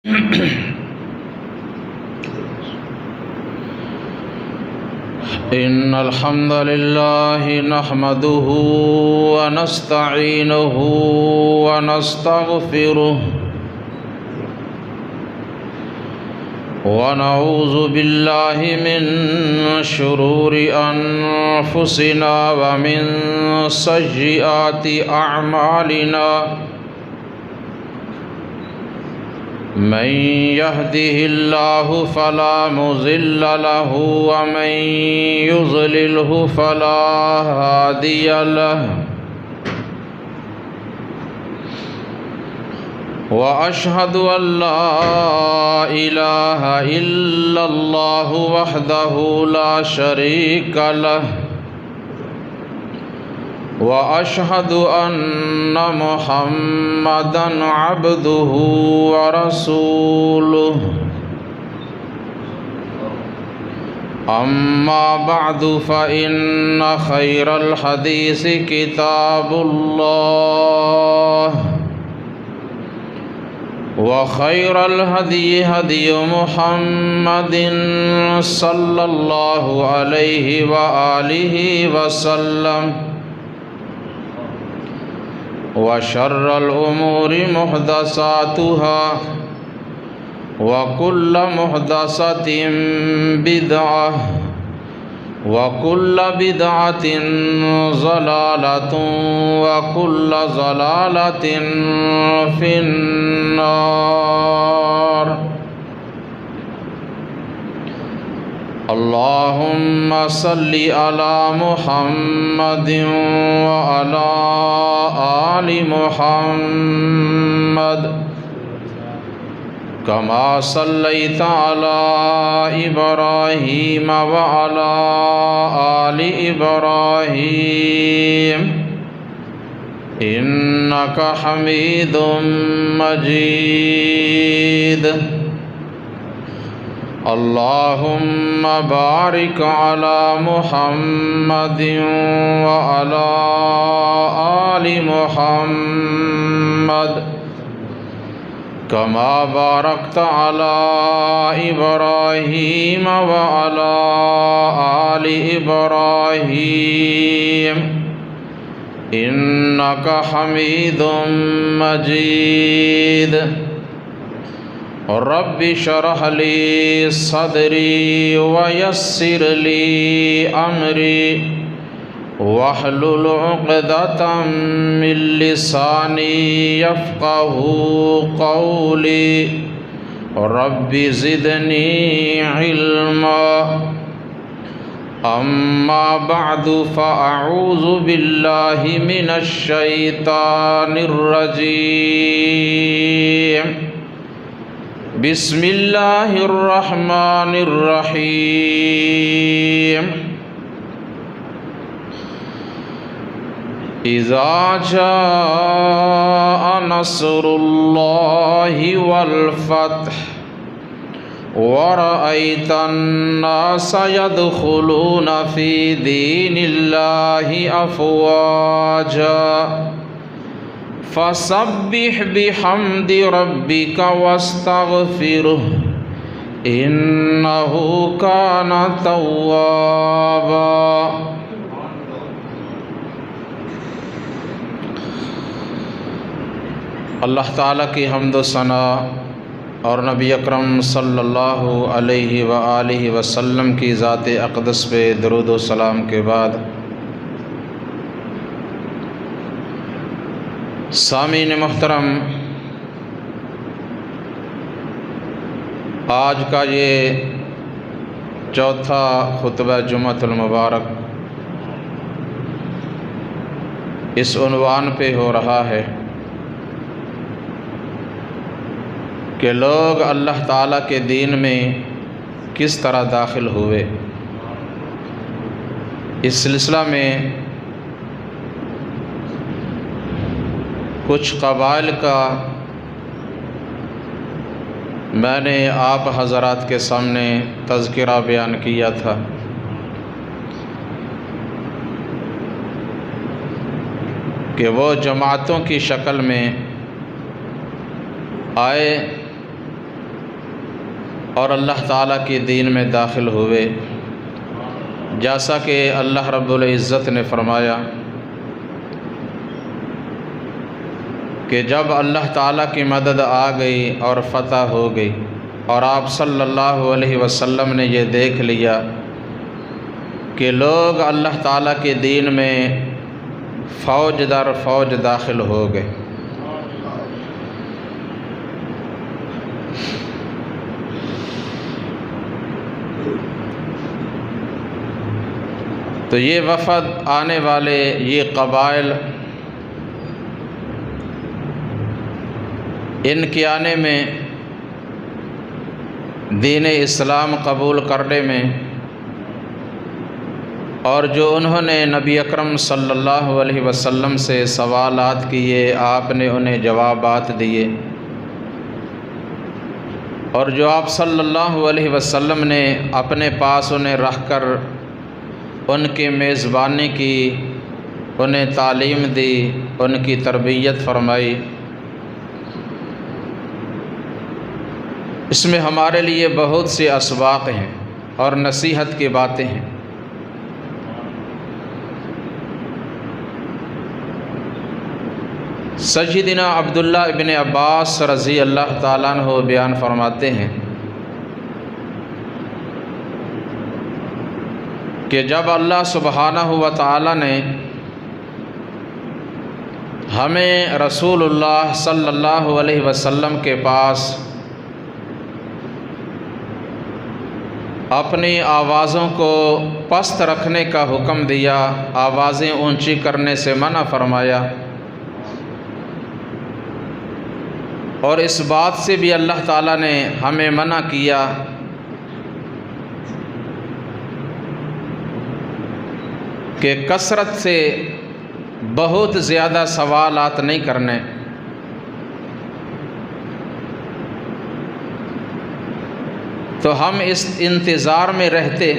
إن الحمد لله نحمده ونستعينه ونستغفره ونعوذ بالله من شرور أنفسنا ومن سيئات أعمالنا من يهده الله فلا مضل له ومن يضلله فلا هادي له وأشهد أن لا إله إلا الله وحده لا شريك له وأشهد أن محمدًا عبده ورسوله أما بعد فإن خير الحديث كتاب الله وخير الهدي هدي محمد صلى الله عليه وآله وسلم وشر الأمور محدثاتها وكل محدثة بدعة وكل بدعة ضلالة وكل ضلالة في النار. اللهم صل على محمد وعلى آل محمد كما صليت على إبراهيم وعلى آل إبراهيم إنك حميد مجيد. اللهم بارك على محمد وعلى آل محمد كما باركت على إبراهيم وعلى آل إبراهيم إنك حميد مجيد. رب اشرح لي صدري ويسر لي أمري واحلل عقدة من لساني يفقه قولي. رب زدني علما. أما بعد فأعوذ بالله من الشيطان الرجيم. بسم الله الرحمن الرحيم. إذا جاء نصر الله والفتح ورأيت الناس يدخلون في دين الله أفواجا فسبح بحمد ربك واستغفره إنه كان توابا. اللہ تعالیٰ کی حمد و ثنا اور نبی اکرم صلی اللہ علیہ وآلہ وسلم کی ذات اقدس پہ درود و سلام کے بعد سامعین محترم، آج کا یہ چوتھا خطبہ جمعۃ المبارک اس عنوان پہ ہو رہا ہے کہ لوگ اللہ تعالیٰ کے دین میں کس طرح داخل ہوئے. اس سلسلہ میں کچھ قبائل کا میں نے آپ حضرات کے سامنے تذکرہ بیان کیا تھا. کہ وہ جماعتوں کی شکل میں آئے اور اللہ تعالیٰ کی دین میں داخل ہوئے، جیسا کہ اللہ رب العزت نے فرمایا کہ جب اللہ تعالیٰ کی مدد آ گئی اور فتح ہو گئی اور آپ صلی اللہ علیہ وسلم نے یہ دیکھ لیا کہ لوگ اللہ تعالیٰ کے دین میں فوج در فوج داخل ہو گئے، تو یہ وفد آنے والے یہ قبائل، ان کے آنے میں، دین اسلام قبول کرنے میں، اور جو انہوں نے نبی اکرم صلی اللہ علیہ وسلم سے سوالات کیے، آپ نے انہیں جوابات دیے، اور جو آپ صلی اللہ علیہ وسلم نے اپنے پاس انہیں رکھ کر ان کی میزبانی کی، انہیں تعلیم دی، ان کی تربیت فرمائی، اس میں ہمارے لیے بہت سے اسباق ہیں اور نصیحت کی باتیں ہیں۔ سیدنا عبداللہ ابن عباس رضی اللہ تعالیٰ عنہ بیان فرماتے ہیں کہ جب اللہ سبحانہ و تعالیٰ نے ہمیں رسول اللہ صلی اللہ علیہ وسلم کے پاس اپنی آوازوں کو پست رکھنے کا حکم دیا، آوازیں اونچی کرنے سے منع فرمایا، اور اس بات سے بھی اللہ تعالیٰ نے ہمیں منع کیا کہ کثرت سے بہت زیادہ سوالات نہیں کرنے، تو ہم اس انتظار میں رہتے،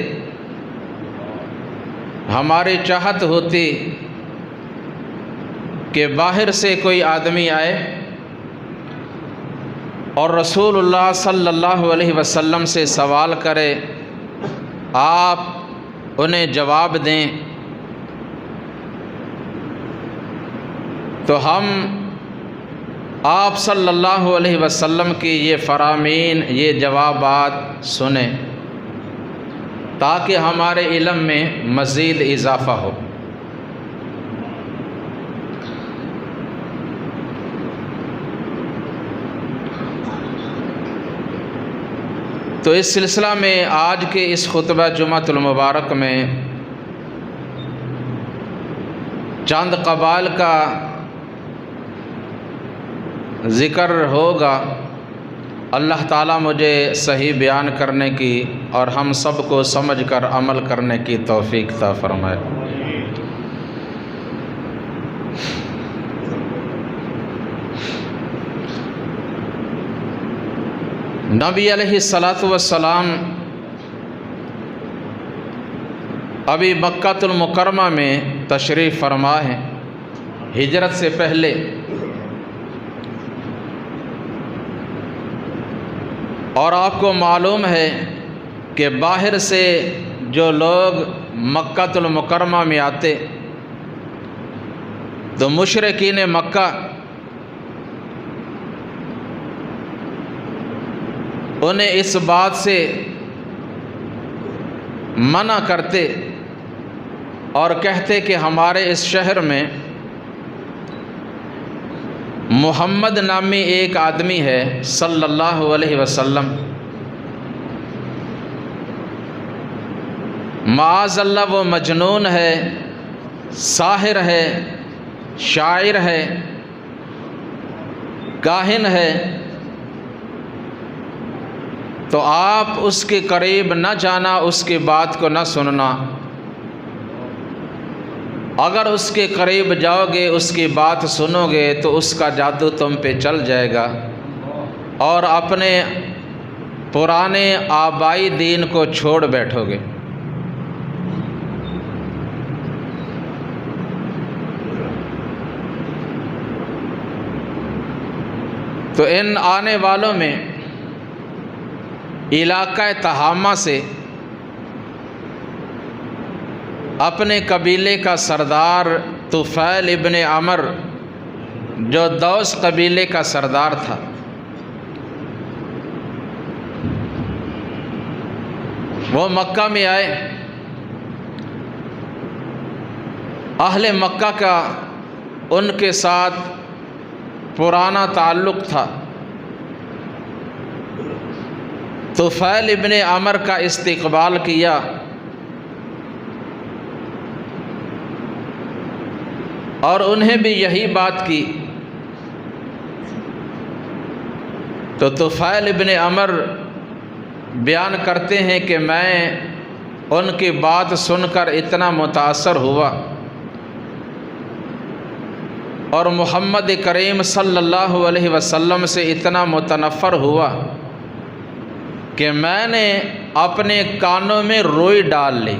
ہماری چاہت ہوتی کہ باہر سے کوئی آدمی آئے اور رسول اللہ صلی اللہ علیہ وسلم سے سوال کرے، آپ انہیں جواب دیں، تو ہم آپ صلی اللہ علیہ وسلم کی یہ فرامین، یہ جوابات سنیں تاکہ ہمارے علم میں مزید اضافہ ہو۔ تو اس سلسلہ میں آج کے اس خطبہ جمعۃ المبارک میں چند قبائل کا ذکر ہوگا۔ اللہ تعالیٰ مجھے صحیح بیان کرنے کی اور ہم سب کو سمجھ کر عمل کرنے کی توفیق عطا فرمائے۔ نبی علیہ الصلاۃ والسلام ابھی مکۃ المکرمہ میں تشریف فرما ہیں، ہجرت سے پہلے، اور آپ کو معلوم ہے کہ باہر سے جو لوگ مکۃ المکرمہ میں آتے تو مشرکین مکہ انہیں اس بات سے منع کرتے اور کہتے کہ ہمارے اس شہر میں محمد نامی ایک آدمی ہے صلی اللہ علیہ وسلم، معاذ اللہ وہ مجنون ہے، ساحر ہے، شاعر ہے، کاہن ہے، تو آپ اس کے قریب نہ جانا، اس کی بات کو نہ سننا، اگر اس کے قریب جاؤ گے، اس کی بات سنو گے تو اس کا جادو تم پہ چل جائے گا اور اپنے پرانے آبائی دین کو چھوڑ بیٹھو گے۔ تو ان آنے والوں میں علاقہ تہامہ سے اپنے قبیلے کا سردار طفیل ابن عمر، جو دوس قبیلے کا سردار تھا، وہ مکہ میں آئے۔ اہل مکہ کا ان کے ساتھ پرانا تعلق تھا۔ طفیل ابن عمر کا استقبال کیا اور انہیں بھی یہی بات کی۔ تو طفیل ابن عمر بیان کرتے ہیں کہ میں ان کی بات سن کر اتنا متاثر ہوا اور محمد کریم صلی اللہ علیہ وسلم سے اتنا متنفر ہوا کہ میں نے اپنے کانوں میں روئی ڈال لی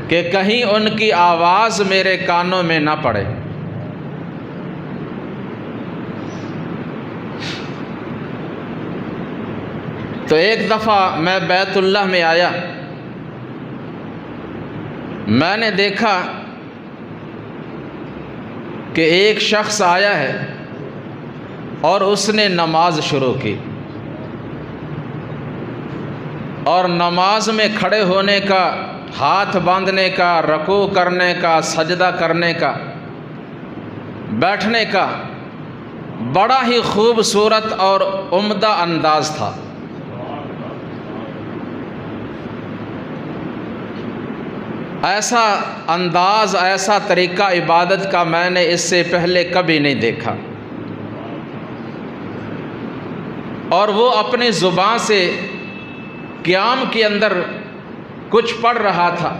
کہ کہیں ان کی آواز میرے کانوں میں نہ پڑے۔ تو ایک دفعہ میں بیت اللہ میں آیا، میں نے دیکھا کہ ایک شخص آیا ہے اور اس نے نماز شروع کی، اور نماز میں کھڑے ہونے کا، ہاتھ باندھنے کا، رکوع کرنے کا، سجدہ کرنے کا، بیٹھنے کا بڑا ہی خوبصورت اور عمدہ انداز تھا۔ ایسا انداز، ایسا طریقہ عبادت کا میں نے اس سے پہلے کبھی نہیں دیکھا، اور وہ اپنی زبان سے قیام کے اندر کچھ پڑھ رہا تھا۔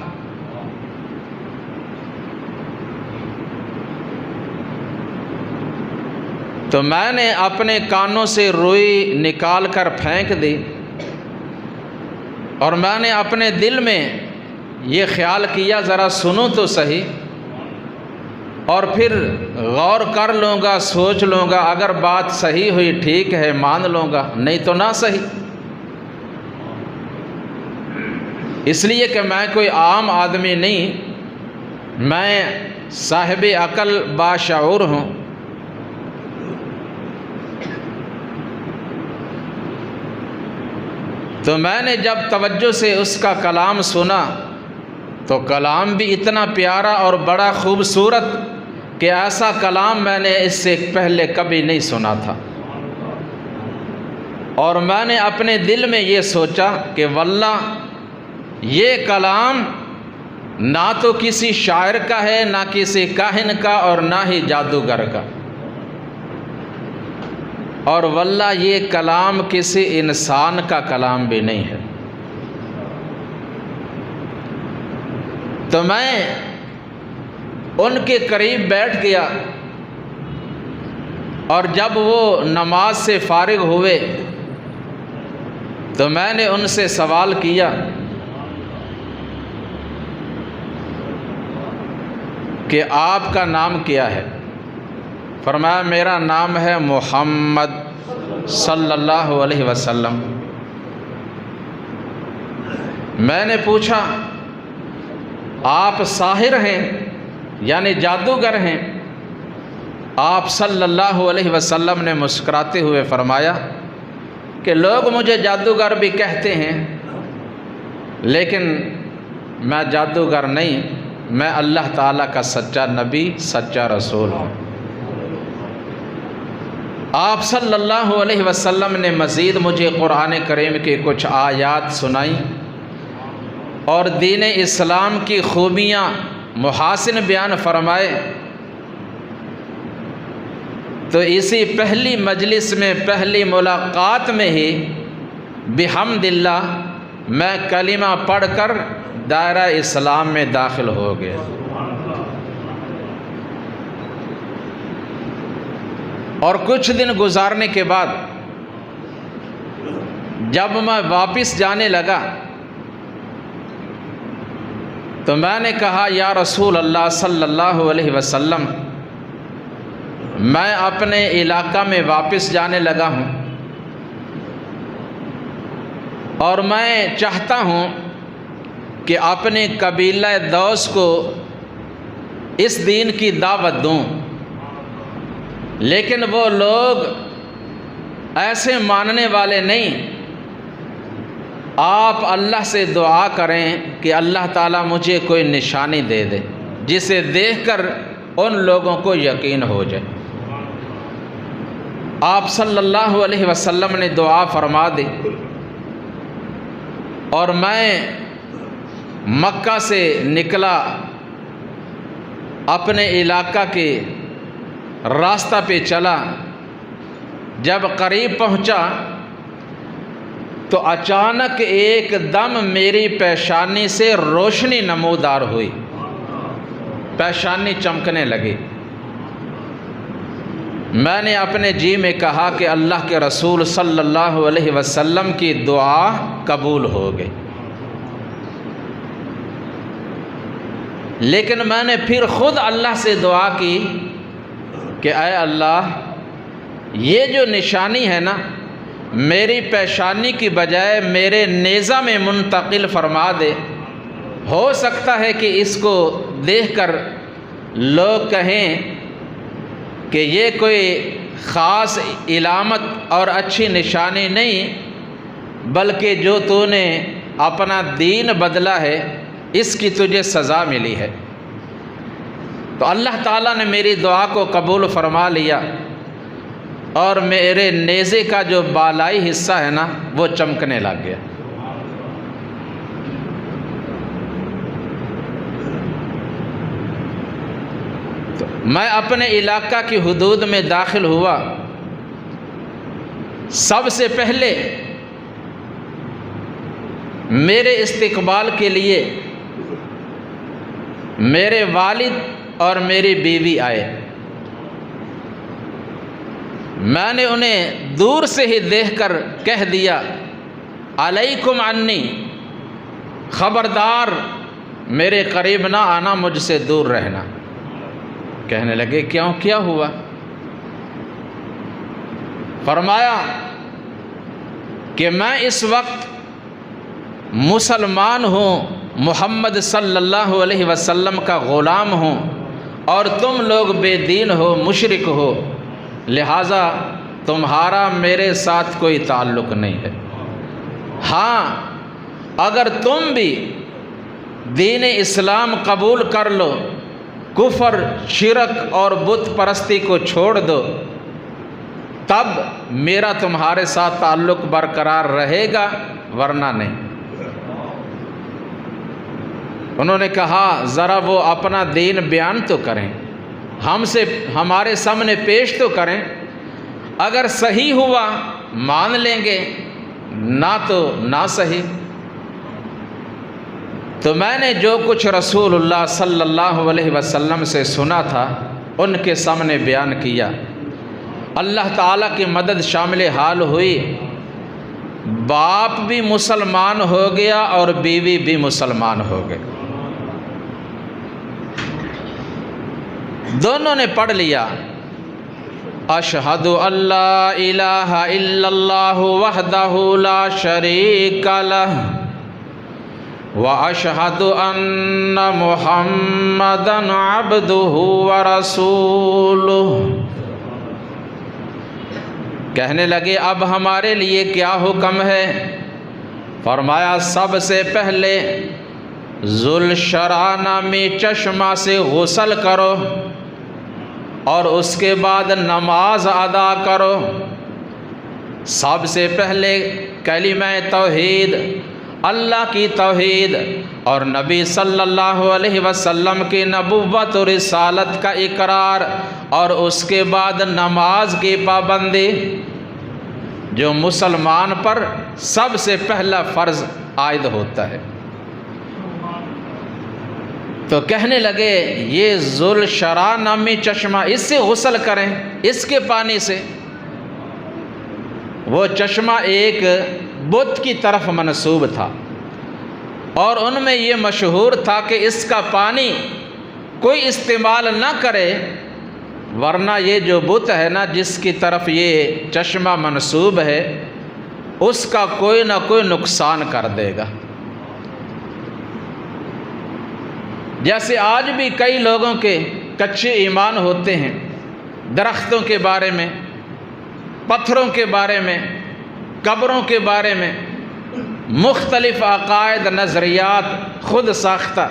تو میں نے اپنے کانوں سے روئی نکال کر پھینک دی، اور میں نے اپنے دل میں یہ خیال کیا ذرا سنوں تو صحیح، اور پھر غور کر لوں گا، سوچ لوں گا، اگر بات صحیح ہوئی ٹھیک ہے مان لوں گا، نہیں تو نہ صحیح۔ اس لیے کہ میں کوئی عام آدمی نہیں، میں صاحب عقل باشعور ہوں۔ تو میں نے جب توجہ سے اس کا کلام سنا تو کلام بھی اتنا پیارا اور بڑا خوبصورت کہ ایسا کلام میں نے اس سے پہلے کبھی نہیں سنا تھا، اور میں نے اپنے دل میں یہ سوچا کہ واللہ یہ کلام نہ تو کسی شاعر کا ہے، نہ کسی کاہن کا، اور نہ ہی جادوگر کا، اور واللہ یہ کلام کسی انسان کا کلام بھی نہیں ہے۔ تو میں ان کے قریب بیٹھ گیا، اور جب وہ نماز سے فارغ ہوئے تو میں نے ان سے سوال کیا کہ آپ کا نام کیا ہے؟ فرمایا میرا نام ہے محمد صلی اللہ علیہ وسلم۔ میں نے پوچھا آپ ساحر ہیں یعنی جادوگر ہیں؟ آپ صلی اللہ علیہ وسلم نے مسکراتے ہوئے فرمایا کہ لوگ مجھے جادوگر بھی کہتے ہیں، لیکن میں جادوگر نہیں، میں اللہ تعالیٰ کا سچا نبی، سچا رسول ہوں۔ آپ صلی اللہ علیہ وسلم نے مزید مجھے قرآن کریم کی کچھ آیات سنائیں اور دین اسلام کی خوبیاں، محاسن بیان فرمائے۔ تو اسی پہلی مجلس میں، پہلی ملاقات میں ہی بحمد اللہ میں کلمہ پڑھ کر دائرہ اسلام میں داخل ہو گیا۔ اور کچھ دن گزارنے کے بعد جب میں واپس جانے لگا تو میں نے کہا یا رسول اللہ صلی اللہ علیہ وسلم، میں اپنے علاقہ میں واپس جانے لگا ہوں، اور میں چاہتا ہوں کہ اپنے قبیلہ دوس کو اس دین کی دعوت دوں، لیکن وہ لوگ ایسے ماننے والے نہیں۔ آپ اللہ سے دعا کریں کہ اللہ تعالیٰ مجھے کوئی نشانی دے دے جسے دیکھ کر ان لوگوں کو یقین ہو جائے۔ آپ صلی اللہ علیہ وسلم نے دعا فرما دی، اور میں مکہ سے نکلا، اپنے علاقہ کے راستہ پہ چلا۔ جب قریب پہنچا تو اچانک ایک دم میری پیشانی سے روشنی نمودار ہوئی، پیشانی چمکنے لگی۔ میں نے اپنے جی میں کہا کہ اللہ کے رسول صلی اللہ علیہ وسلم کی دعا قبول ہو گئی۔ لیکن میں نے پھر خود اللہ سے دعا کی کہ اے اللہ، یہ جو نشانی ہے نا، میری پیشانی کی بجائے میرے نیزہ میں منتقل فرما دے۔ ہو سکتا ہے کہ اس کو دیکھ کر لوگ کہیں کہ یہ کوئی خاص علامت اور اچھی نشانی نہیں، بلکہ جو تو نے اپنا دین بدلا ہے اس کی تجھے سزا ملی ہے۔ تو اللہ تعالیٰ نے میری دعا کو قبول فرما لیا، اور میرے نیزے کا جو بالائی حصہ ہے نا وہ چمکنے لگ گیا۔ تو میں اپنے علاقہ کی حدود میں داخل ہوا۔ سب سے پہلے میرے استقبال کے لیے میرے والد اور میری بیوی آئے۔ میں نے انہیں دور سے ہی دیکھ کر کہہ دیا، علیکم عنی، خبردار میرے قریب نہ آنا، مجھ سے دور رہنا۔ کہنے لگے کیوں، کیا ہوا؟ فرمایا کہ میں اس وقت مسلمان ہوں، محمد صلی اللہ علیہ وسلم کا غلام ہوں، اور تم لوگ بے دین ہو، مشرک ہو، لہٰذا تمہارا میرے ساتھ کوئی تعلق نہیں ہے۔ ہاں، اگر تم بھی دین اسلام قبول کر لو، کفر، شرک اور بت پرستی کو چھوڑ دو، تب میرا تمہارے ساتھ تعلق برقرار رہے گا، ورنہ نہیں۔ انہوں نے کہا ذرا وہ اپنا دین بیان تو کریں، ہمارے سامنے پیش تو کریں، اگر صحیح ہوا مان لیں گے، نہ تو نہ صحیح۔ تو میں نے جو کچھ رسول اللہ صلی اللہ علیہ وسلم سے سنا تھا ان کے سامنے بیان کیا۔ اللہ تعالیٰ کی مدد شامل حال ہوئی، باپ بھی مسلمان ہو گیا اور بیوی بھی مسلمان ہو گئی، دونوں نے پڑھ لیا، اشہد ان لا الہ الا اللہ وحدہ لا شریک لہ واشہد ان محمدا عبدہ ورسولہ۔ کہنے لگے اب ہمارے لیے کیا حکم ہے؟ فرمایا سب سے پہلے ذوالشرع نامی چشمہ سے غسل کرو، اور اس کے بعد نماز ادا کرو۔ سب سے پہلے کلمہ توحید، اللہ کی توحید اور نبی صلی اللہ علیہ وسلم کی نبوت و رسالت کا اقرار، اور اس کے بعد نماز کی پابندی، جو مسلمان پر سب سے پہلا فرض عائد ہوتا ہے۔ تو کہنے لگے یہ ذوالشرع نامی چشمہ، اس سے غسل کریں، اس کے پانی سے۔ وہ چشمہ ایک بت کی طرف منسوب تھا، اور ان میں یہ مشہور تھا کہ اس کا پانی کوئی استعمال نہ کرے، ورنہ یہ جو بت ہے نا جس کی طرف یہ چشمہ منسوب ہے، اس کا کوئی نہ کوئی نقصان کر دے گا۔ جیسے آج بھی کئی لوگوں کے کچے ایمان ہوتے ہیں، درختوں کے بارے میں، پتھروں کے بارے میں، قبروں کے بارے میں، مختلف عقائد، نظریات خود ساختہ۔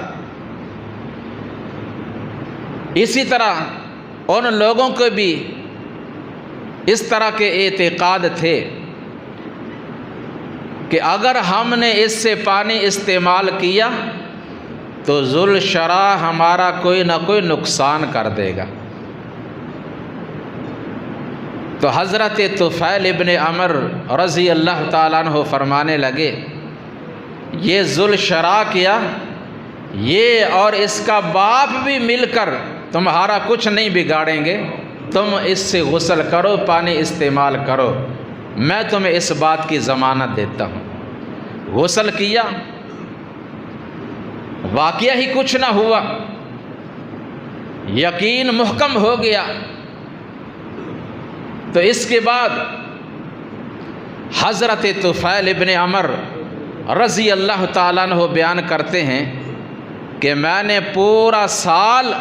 اسی طرح ان لوگوں کو بھی اس طرح کے اعتقاد تھے کہ اگر ہم نے اس سے پانی استعمال کیا تو ذوالشرح ہمارا کوئی نہ کوئی نقصان کر دے گا۔ تو حضرت طفیل ابن عمرو رضی اللہ تعالیٰ عنہ فرمانے لگے، یہ ذوالشرح کیا، یہ اور اس کا باپ بھی مل کر تمہارا کچھ نہیں بگاڑیں گے، تم اس سے غسل کرو، پانی استعمال کرو، میں تمہیں اس بات کی ضمانت دیتا ہوں۔ غسل کیا، واقعہ ہی کچھ نہ ہوا، یقین محکم ہو گیا۔ تو اس کے بعد حضرت طفیل ابن عمرو رضی اللہ تعالیٰ عنہ بیان کرتے ہیں کہ میں نے پورا سال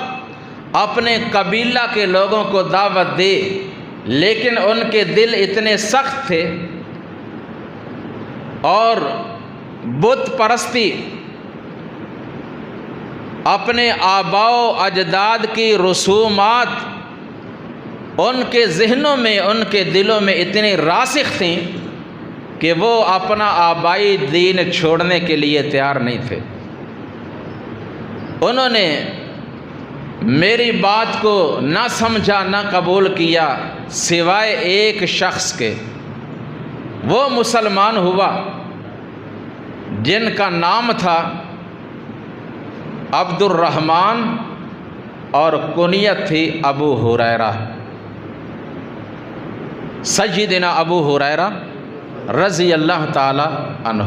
اپنے قبیلہ کے لوگوں کو دعوت دی، لیکن ان کے دل اتنے سخت تھے اور بت پرستی، اپنے آباء و اجداد کی رسومات ان کے ذہنوں میں، ان کے دلوں میں اتنی راسخ تھیں کہ وہ اپنا آبائی دین چھوڑنے کے لیے تیار نہیں تھے۔ انہوں نے میری بات کو نہ سمجھا، نہ قبول کیا، سوائے ایک شخص کے۔ وہ مسلمان ہوا جن کا نام تھا عبد الرحمن اور کنیت تھی ابو ہریرہ۔ سیدنا ابو ہریرہ رضی اللہ تعالی عنہ،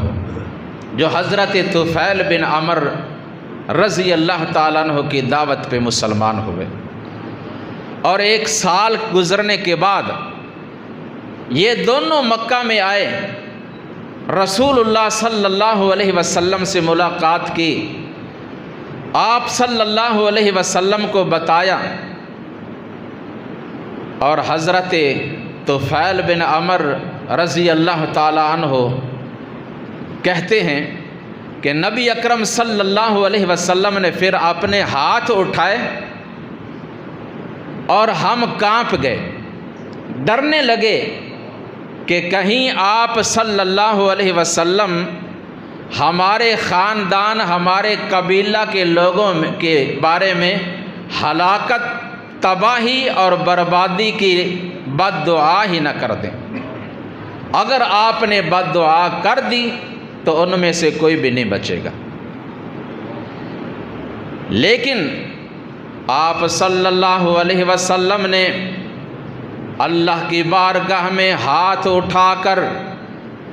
جو حضرت طفیل بن عمرو رضی اللہ تعالیٰ عنہ کی دعوت پہ مسلمان ہوئے، اور ایک سال گزرنے کے بعد یہ دونوں مکہ میں آئے، رسول اللہ صلی اللہ علیہ وسلم سے ملاقات کی، آپ صلی اللہ علیہ وسلم کو بتایا، اور حضرت طفیل بن عمرو رضی اللہ تعالیٰ عنہ کہتے ہیں کہ نبی اکرم صلی اللہ علیہ وسلم نے پھر اپنے ہاتھ اٹھائے اور ہم کانپ گئے، ڈرنے لگے کہ کہیں آپ صلی اللہ علیہ وسلم ہمارے خاندان، ہمارے قبیلہ کے لوگوں کے بارے میں ہلاکت، تباہی اور بربادی کی بد دعا ہی نہ کر دیں۔ اگر آپ نے بد دعا کر دی تو ان میں سے کوئی بھی نہیں بچے گا۔ لیکن آپ صلی اللہ علیہ وسلم نے اللہ کی بارگاہ میں ہاتھ اٹھا کر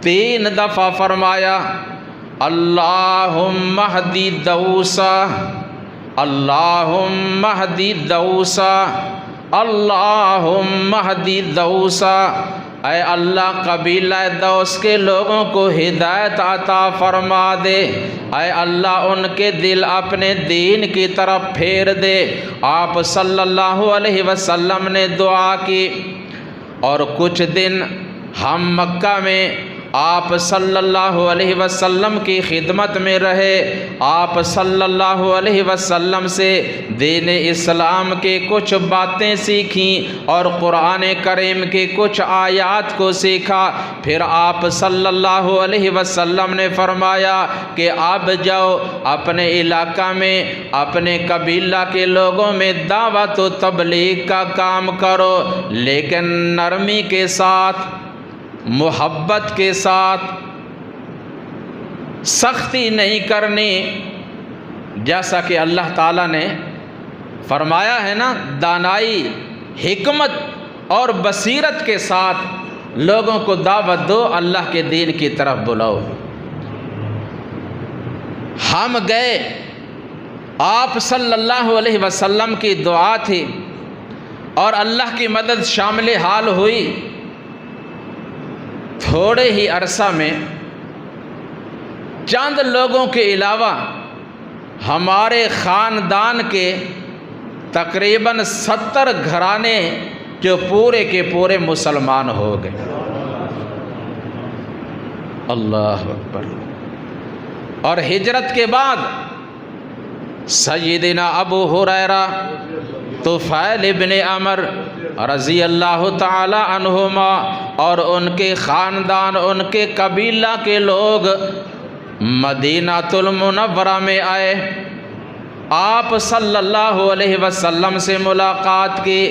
3 دفعہ فرمایا، اللہم اہدی دوسا، اللہم اہدی دوسا، اللہم اہدی دوسا، اے اللہ قبیلہ دوس کے لوگوں کو ہدایت عطا فرما دے، اے اللہ ان کے دل اپنے دین کی طرف پھیر دے۔ آپ صلی اللہ علیہ وسلم نے دعا کی، اور کچھ دن ہم مکہ میں آپ صلی اللہ علیہ وسلم کی خدمت میں رہے، آپ صلی اللہ علیہ وسلم سے دین اسلام کے کچھ باتیں سیکھیں اور قرآن کریم کے کچھ آیات کو سیکھا۔ پھر آپ صلی اللہ علیہ وسلم نے فرمایا کہ اب جاؤ اپنے علاقہ میں، اپنے قبیلہ کے لوگوں میں دعوت و تبلیغ کا کام کرو، لیکن نرمی کے ساتھ، محبت کے ساتھ، سختی نہیں کرنی، جیسا کہ اللہ تعالیٰ نے فرمایا ہے نا، دانائی، حکمت اور بصیرت کے ساتھ لوگوں کو دعوت دو، اللہ کے دین کی طرف بلاؤ۔ ہم گئے، آپ صلی اللہ علیہ وسلم کی دعا تھی اور اللہ کی مدد شامل حال ہوئی، تھوڑے ہی عرصہ میں چند لوگوں کے علاوہ ہمارے خاندان کے تقریباً 70 گھرانے جو پورے کے پورے مسلمان ہو گئے۔ اللہ اکبر۔ اور ہجرت کے بعد سیدنا ابو ہریرہ طفیل ابن عمرو رضی اللہ تعالی عنہما اور ان کے خاندان، ان کے قبیلہ کے لوگ مدینہ المنورہ میں آئے، آپ صلی اللہ علیہ وسلم سے ملاقات کی،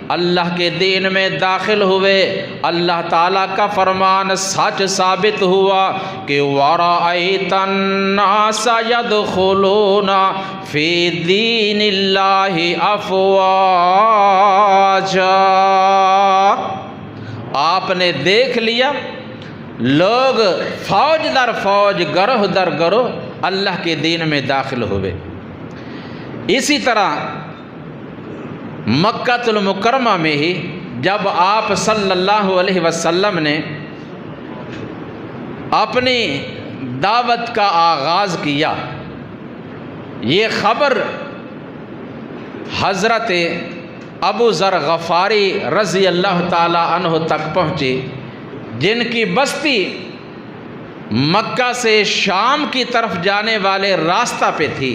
اللہ کے دین میں داخل ہوئے۔ اللہ تعالیٰ کا فرمان سچ ثابت ہوا کہ وَرَأَيْتَ النَّاسَ يَدْخُلُونَ فِي دِينِ اللَّهِ أَفْوَاجًا۔ آپ نے دیکھ لیا لوگ فوج در فوج، گروہ در گروہ اللہ کے دین میں داخل ہوئے۔ اسی طرح مکہ المکرمہ میں ہی جب آپ صلی اللہ علیہ وسلم نے اپنی دعوت کا آغاز کیا، یہ خبر حضرت ابو ذر غفاری رضی اللہ تعالی عنہ تک پہنچی، جن کی بستی مکہ سے شام کی طرف جانے والے راستہ پہ تھی،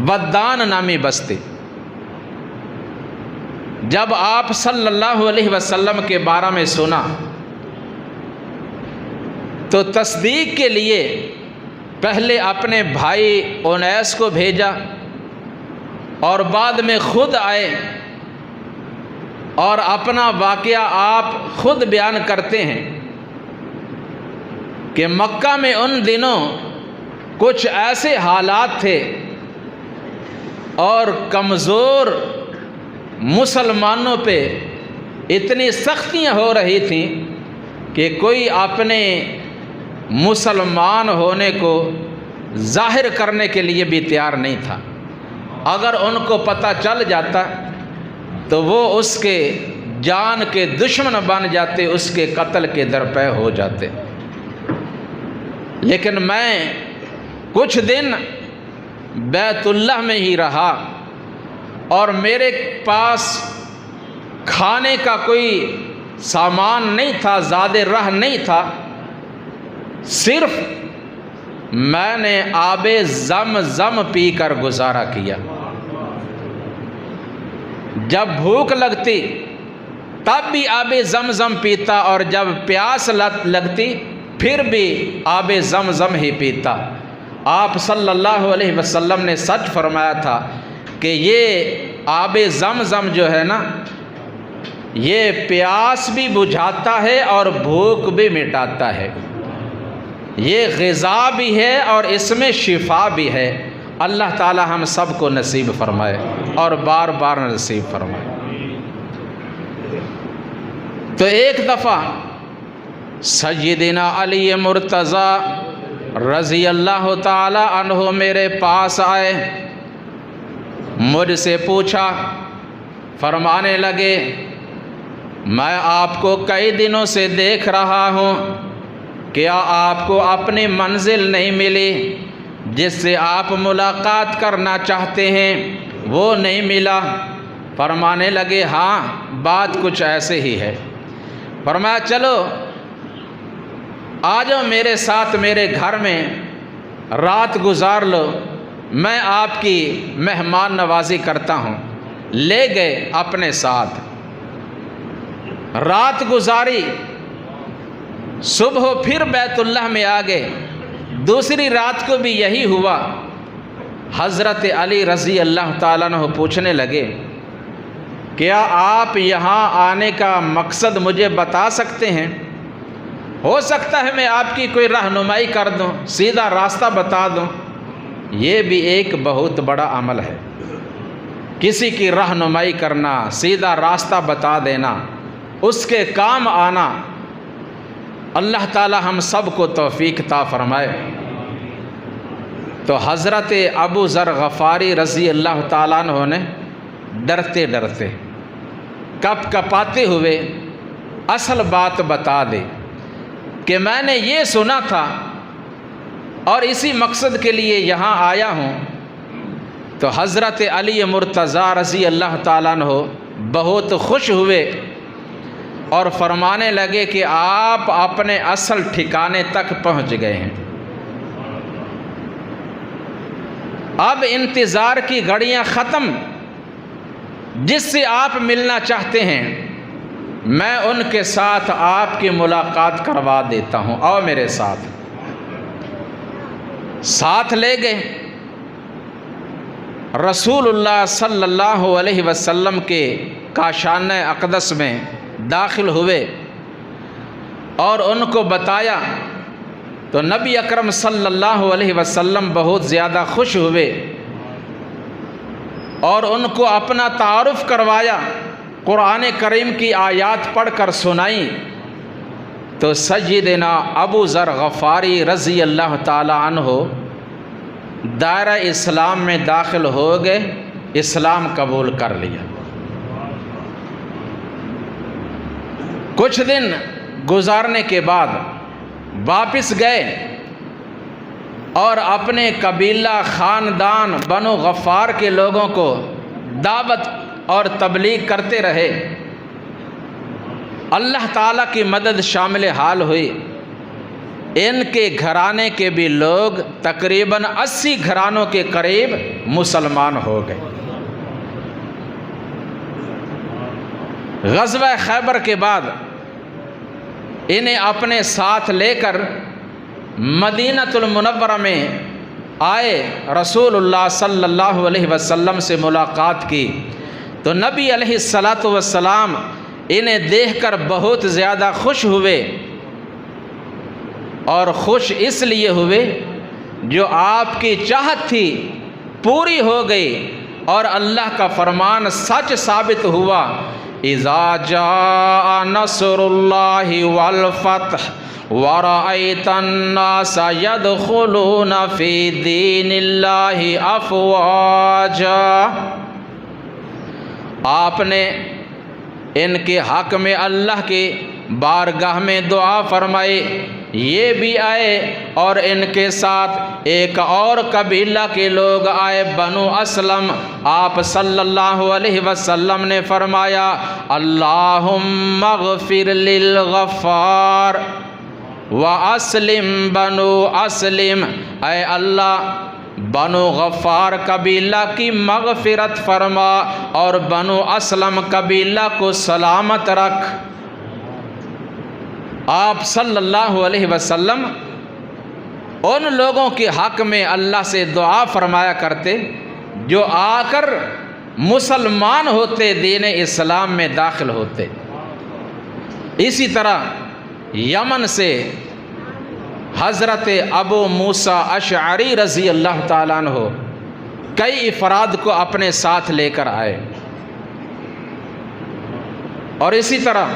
بدان نامی بستی۔ جب آپ صلی اللہ علیہ وسلم کے بارے میں سنا تو تصدیق کے لیے پہلے اپنے بھائی انیس کو بھیجا اور بعد میں خود آئے، اور اپنا واقعہ آپ خود بیان کرتے ہیں کہ مکہ میں ان دنوں کچھ ایسے حالات تھے اور کمزور مسلمانوں پہ اتنی سختیاں ہو رہی تھیں کہ کوئی اپنے مسلمان ہونے کو ظاہر کرنے کے لیے بھی تیار نہیں تھا۔ اگر ان کو پتہ چل جاتا تو وہ اس کے جان کے دشمن بن جاتے، اس کے قتل کے درپے ہو جاتے۔ لیکن میں کچھ دن بیت اللہ میں ہی رہا اور میرے پاس کھانے کا کوئی سامان نہیں تھا، زاد رہ نہیں تھا، صرف میں نے آب زمزم پی کر گزارا کیا۔ جب بھوک لگتی تب بھی آب زمزم پیتا، اور جب پیاس لگتی پھر بھی آب زمزم ہی پیتا۔ آپ صلی اللہ علیہ وسلم نے سچ فرمایا تھا کہ یہ آب زمزم جو ہے نا، یہ پیاس بھی بجھاتا ہے اور بھوک بھی مٹاتا ہے، یہ غذا بھی ہے اور اس میں شفا بھی ہے۔ اللہ تعالی ہم سب کو نصیب فرمائے اور بار بار نصیب فرمائے۔ تو ایک دفعہ سیدنا علی مرتضیٰ رضی اللہ تعالی عنہ میرے پاس آئے، مجھ سے پوچھا، فرمانے لگے میں آپ کو کئی دنوں سے دیکھ رہا ہوں، کیا آپ کو اپنی منزل نہیں ملی جس سے آپ ملاقات کرنا چاہتے ہیں، وہ نہیں ملا؟ فرمانے لگے ہاں بات کچھ ایسے ہی ہے۔ فرمایا چلو آ جاؤ میرے ساتھ، میرے گھر میں رات گزار لو، میں آپ کی مہمان نوازی کرتا ہوں۔ لے گئے اپنے ساتھ، رات گزاری، صبح پھر بیت اللہ میں آ گئے۔ دوسری رات کو بھی یہی ہوا۔ حضرت علی رضی اللہ تعالیٰ عنہ پوچھنے لگے کیا آپ یہاں آنے کا مقصد مجھے بتا سکتے ہیں؟ ہو سکتا ہے میں آپ کی کوئی رہنمائی کر دوں، سیدھا راستہ بتا دوں۔ یہ بھی ایک بہت بڑا عمل ہے، کسی کی رہنمائی کرنا، سیدھا راستہ بتا دینا، اس کے کام آنا۔ اللہ تعالی ہم سب کو توفیق عطا فرمائے۔ تو حضرت ابو ذر غفاری رضی اللہ تعالیٰ عنہ نے ڈرتے ڈرتے، کپ کپاتے ہوئے اصل بات بتا دے کہ میں نے یہ سنا تھا اور اسی مقصد کے لیے یہاں آیا ہوں، تو حضرت علی مرتضیٰ رضی اللہ تعالیٰ عنہ بہت خوش ہوئے اور فرمانے لگے کہ آپ اپنے اصل ٹھکانے تک پہنچ گئے ہیں، اب انتظار کی گھڑیاں ختم، جس سے آپ ملنا چاہتے ہیں میں ان کے ساتھ آپ کی ملاقات کروا دیتا ہوں، آؤ میرے ساتھ لے گئے۔ رسول اللہ صلی اللہ علیہ وسلم کے کاشانہ اقدس میں داخل ہوئے اور ان کو بتایا تو نبی اکرم صلی اللہ علیہ وسلم بہت زیادہ خوش ہوئے اور ان کو اپنا تعارف کروایا، قرآن کریم کی آیات پڑھ کر سنائی، تو سیدنا ابو ذر غفاری رضی اللہ تعالی عنہ دائرہ اسلام میں داخل ہو گئے، اسلام قبول کر لیا۔ کچھ دن گزارنے کے بعد واپس گئے اور اپنے قبیلہ خاندان بنو غفار کے لوگوں کو دعوت اور تبلیغ کرتے رہے۔ اللہ تعالیٰ کی مدد شامل حال ہوئی، ان کے گھرانے کے بھی لوگ تقریباً 80 گھرانوں کے قریب مسلمان ہو گئے۔ غزوہ خیبر کے بعد انہیں اپنے ساتھ لے کر مدینۃ المنورہ میں آئے، رسول اللہ صلی اللہ علیہ وسلم سے ملاقات کی تو نبی علیہ السلام انہیں دیکھ کر بہت زیادہ خوش ہوئے، اور خوش اس لیے ہوئے جو آپ کی چاہت تھی پوری ہو گئی اور اللہ کا فرمان سچ ثابت ہوا، اذا جاء نصر اللہ والفتح ورأیت الناس يدخلون فی دین اللہ افواجا۔ آپ نے ان کے حق میں اللہ کی بارگاہ میں دعا فرمائی، یہ بھی آئے اور ان کے ساتھ ایک اور قبیلہ کے لوگ آئے، بنو اسلم۔ آپ صلی اللہ علیہ وسلم نے فرمایا، اللہم اغفر للغفار واسلم بنو اسلم، اے اللہ بنو غفار قبیلہ کی مغفرت فرما اور بنو اسلم قبیلہ کو سلامت رکھ۔ آپ صلی اللہ علیہ وسلم ان لوگوں کے حق میں اللہ سے دعا فرمایا کرتے جو آ کر مسلمان ہوتے، دین اسلام میں داخل ہوتے۔ اسی طرح یمن سے حضرت ابو موسیٰ اشعری رضی اللہ تعالیٰ عنہ کئی افراد کو اپنے ساتھ لے کر آئے، اور اسی طرح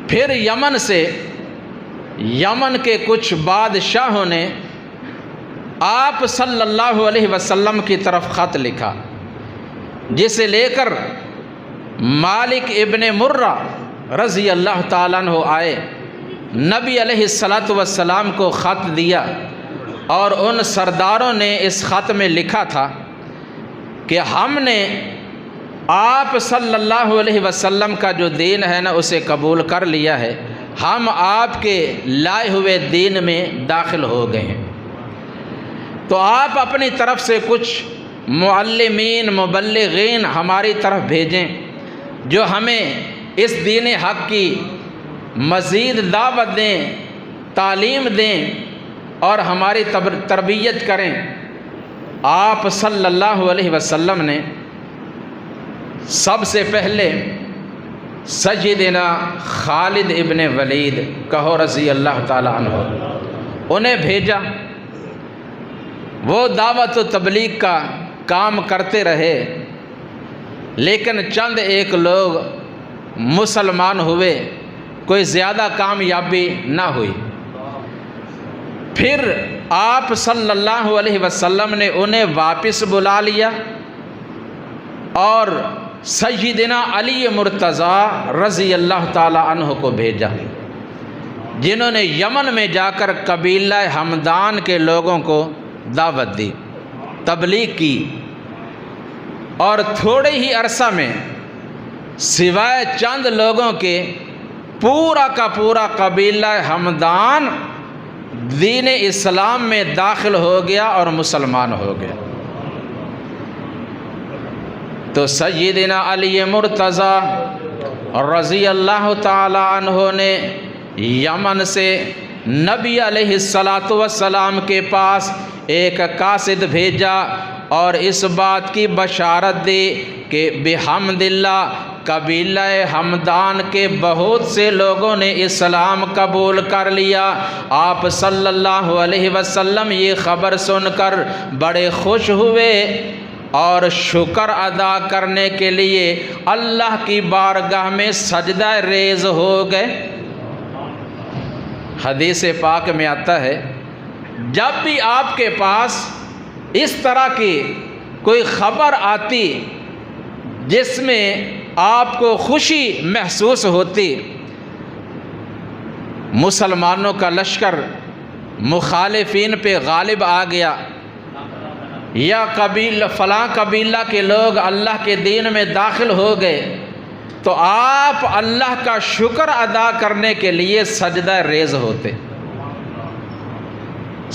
پھر یمن سے یمن کے کچھ بادشاہوں نے آپ صلی اللہ علیہ وسلم کی طرف خط لکھا، جسے لے کر مالک ابن مرہ رضی اللہ تعالیٰ عنہ آئے، نبی علیہ السلام کو خط دیا، اور ان سرداروں نے اس خط میں لکھا تھا کہ ہم نے آپ صلی اللہ علیہ وسلم کا جو دین ہے نا اسے قبول کر لیا ہے، ہم آپ کے لائے ہوئے دین میں داخل ہو گئے ہیں، تو آپ اپنی طرف سے کچھ معلمین مبلغین ہماری طرف بھیجیں جو ہمیں اس دین حق کی مزید دعوت دیں، تعلیم دیں اور ہماری تربیت کریں۔ آپ صلی اللہ علیہ وسلم نے سب سے پہلے سیدنا خالد ابن ولید کہو رضی اللہ تعالی عنہ انہیں بھیجا، وہ دعوت و تبلیغ کا کام کرتے رہے، لیکن چند ایک لوگ مسلمان ہوئے، کوئی زیادہ کامیابی نہ ہوئی۔ پھر آپ صلی اللہ علیہ وسلم نے انہیں واپس بلا لیا اور سیدنا علی مرتضیٰ رضی اللہ تعالی عنہ کو بھیجا، جنہوں نے یمن میں جا کر قبیلہ ہمدان کے لوگوں کو دعوت دی، تبلیغ کی، اور تھوڑے ہی عرصہ میں سوائے چند لوگوں کے پورا کا پورا قبیلہ ہمدان دین اسلام میں داخل ہو گیا اور مسلمان ہو گیا۔ تو سیدنا علی مرتضیٰ رضی اللہ تعالی عنہ نے یمن سے نبی علیہ السلام کے پاس ایک قاصد بھیجا اور اس بات کی بشارت دی کہ بحمد اللہ قبیلہ ہمدان کے بہت سے لوگوں نے اسلام قبول کر لیا۔ آپ صلی اللہ علیہ وسلم یہ خبر سن کر بڑے خوش ہوئے اور شکر ادا کرنے کے لیے اللہ کی بارگاہ میں سجدہ ریز ہو گئے۔ حدیث پاک میں آتا ہے جب بھی آپ کے پاس اس طرح کی کوئی خبر آتی جس میں آپ کو خوشی محسوس ہوتی، مسلمانوں کا لشکر مخالفین پہ غالب آ گیا یا فلاں قبیلہ کے لوگ اللہ کے دین میں داخل ہو گئے، تو آپ اللہ کا شکر ادا کرنے کے لیے سجدہ ریز ہوتے،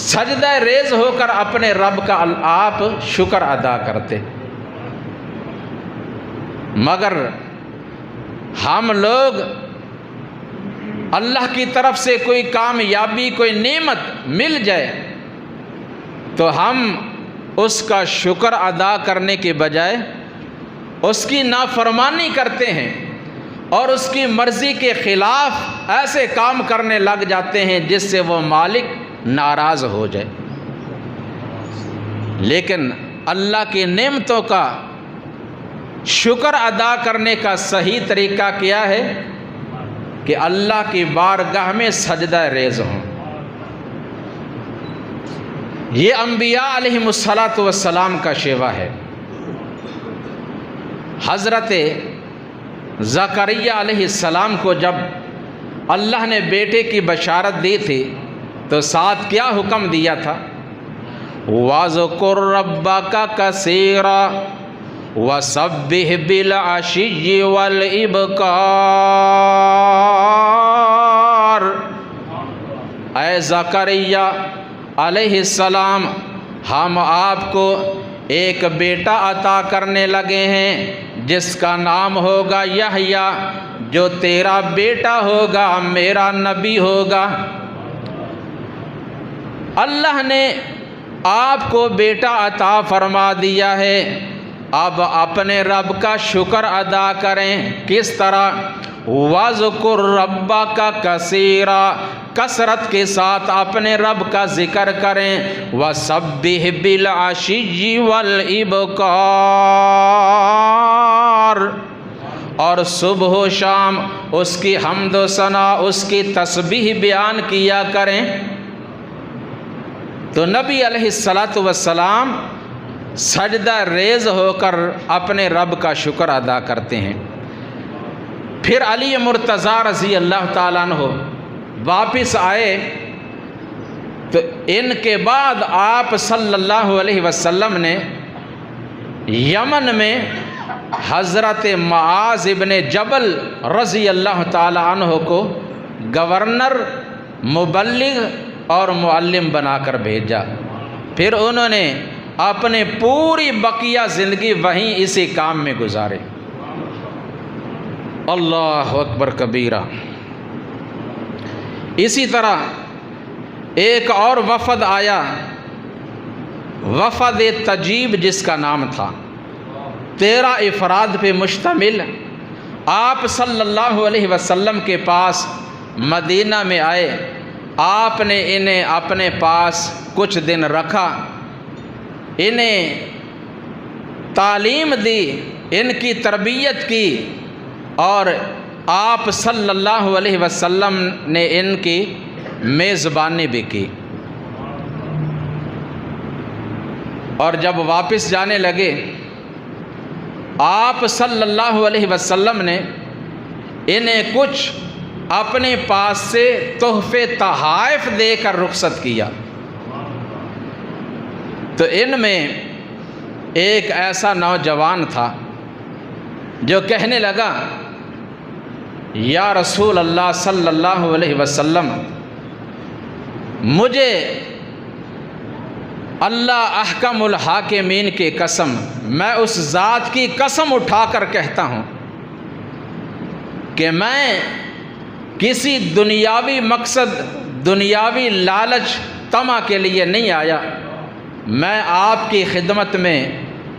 سجدہ ریز ہو کر اپنے رب کا آپ شکر ادا کرتے۔ مگر ہم لوگ اللہ کی طرف سے کوئی کامیابی، کوئی نعمت مل جائے تو ہم اس کا شکر ادا کرنے کے بجائے اس کی نافرمانی کرتے ہیں اور اس کی مرضی کے خلاف ایسے کام کرنے لگ جاتے ہیں جس سے وہ مالک ناراض ہو جائے۔ لیکن اللہ کی نعمتوں کا شکر ادا کرنے کا صحیح طریقہ کیا ہے کہ اللہ کی بارگاہ میں سجدہ ریز ہوں۔ یہ انبیاء علیہم السلام کا شیوا ہے۔ حضرت زکریہ علیہ السلام کو جب اللہ نے بیٹے کی بشارت دی تھی تو ساتھ کیا حکم دیا تھا؟ وَاذْكُرْ رَبَّكَ كَثِيرًا وَسَبِّحْ بِالْعَشِيِّ وَالْإِبْكَارِ۔ اے زکریا علیہ السلام، ہم آپ کو ایک بیٹا عطا کرنے لگے ہیں جس کا نام ہوگا یحییٰ، جو تیرا بیٹا ہوگا میرا نبی ہوگا۔ اللہ نے آپ کو بیٹا عطا فرما دیا ہے، اب اپنے رب کا شکر ادا کریں۔ کس طرح؟ وَاذْكُرْ رَبَّكَ كَثِيرًا، کثرت کے ساتھ اپنے رب کا ذکر کریں۔ وَسَبِّحْ بِالْعَشِيِّ وَالْإِبْكَارِ، اور صبح و شام اس کی حمد و ثنا، اس کی تسبیح بیان کیا کریں۔ تو نبی علیہ السلام سجدہ ریز ہو کر اپنے رب کا شکر ادا کرتے ہیں۔ پھر علی مرتضیٰ رضی اللہ تعالیٰ عنہ واپس آئے تو ان کے بعد آپ صلی اللہ علیہ وسلم نے یمن میں حضرت معاذ ابن جبل رضی اللہ تعالیٰ عنہ کو گورنر، مبلغ اور معلم بنا کر بھیجا۔ پھر انہوں نے اپنے پوری بقیہ زندگی وہیں اسی کام میں گزارے۔ اللہ اکبر کبیرہ۔ اسی طرح ایک اور وفد آیا، وفد تجیب جس کا نام تھا، 13 افراد پہ مشتمل۔ آپ صلی اللہ علیہ وسلم کے پاس مدینہ میں آئے، آپ نے انہیں اپنے پاس کچھ دن رکھا، انہیں تعلیم دی، ان کی تربیت کی، اور آپ صلی اللہ علیہ وسلم نے ان کی میزبانی بھی کی۔ اور جب واپس جانے لگے آپ صلی اللہ علیہ وسلم نے انہیں کچھ اپنے پاس سے تحفے تحائف دے کر رخصت کیا۔ تو ان میں ایک ایسا نوجوان تھا جو کہنے لگا، یا رسول اللہ صلی اللہ علیہ وسلم، مجھے اللہ احکم الحاکمین کی قسم، میں اس ذات کی قسم اٹھا کر کہتا ہوں کہ میں کسی دنیاوی مقصد، دنیاوی لالچ، طمع کے لیے نہیں آیا، میں آپ کی خدمت میں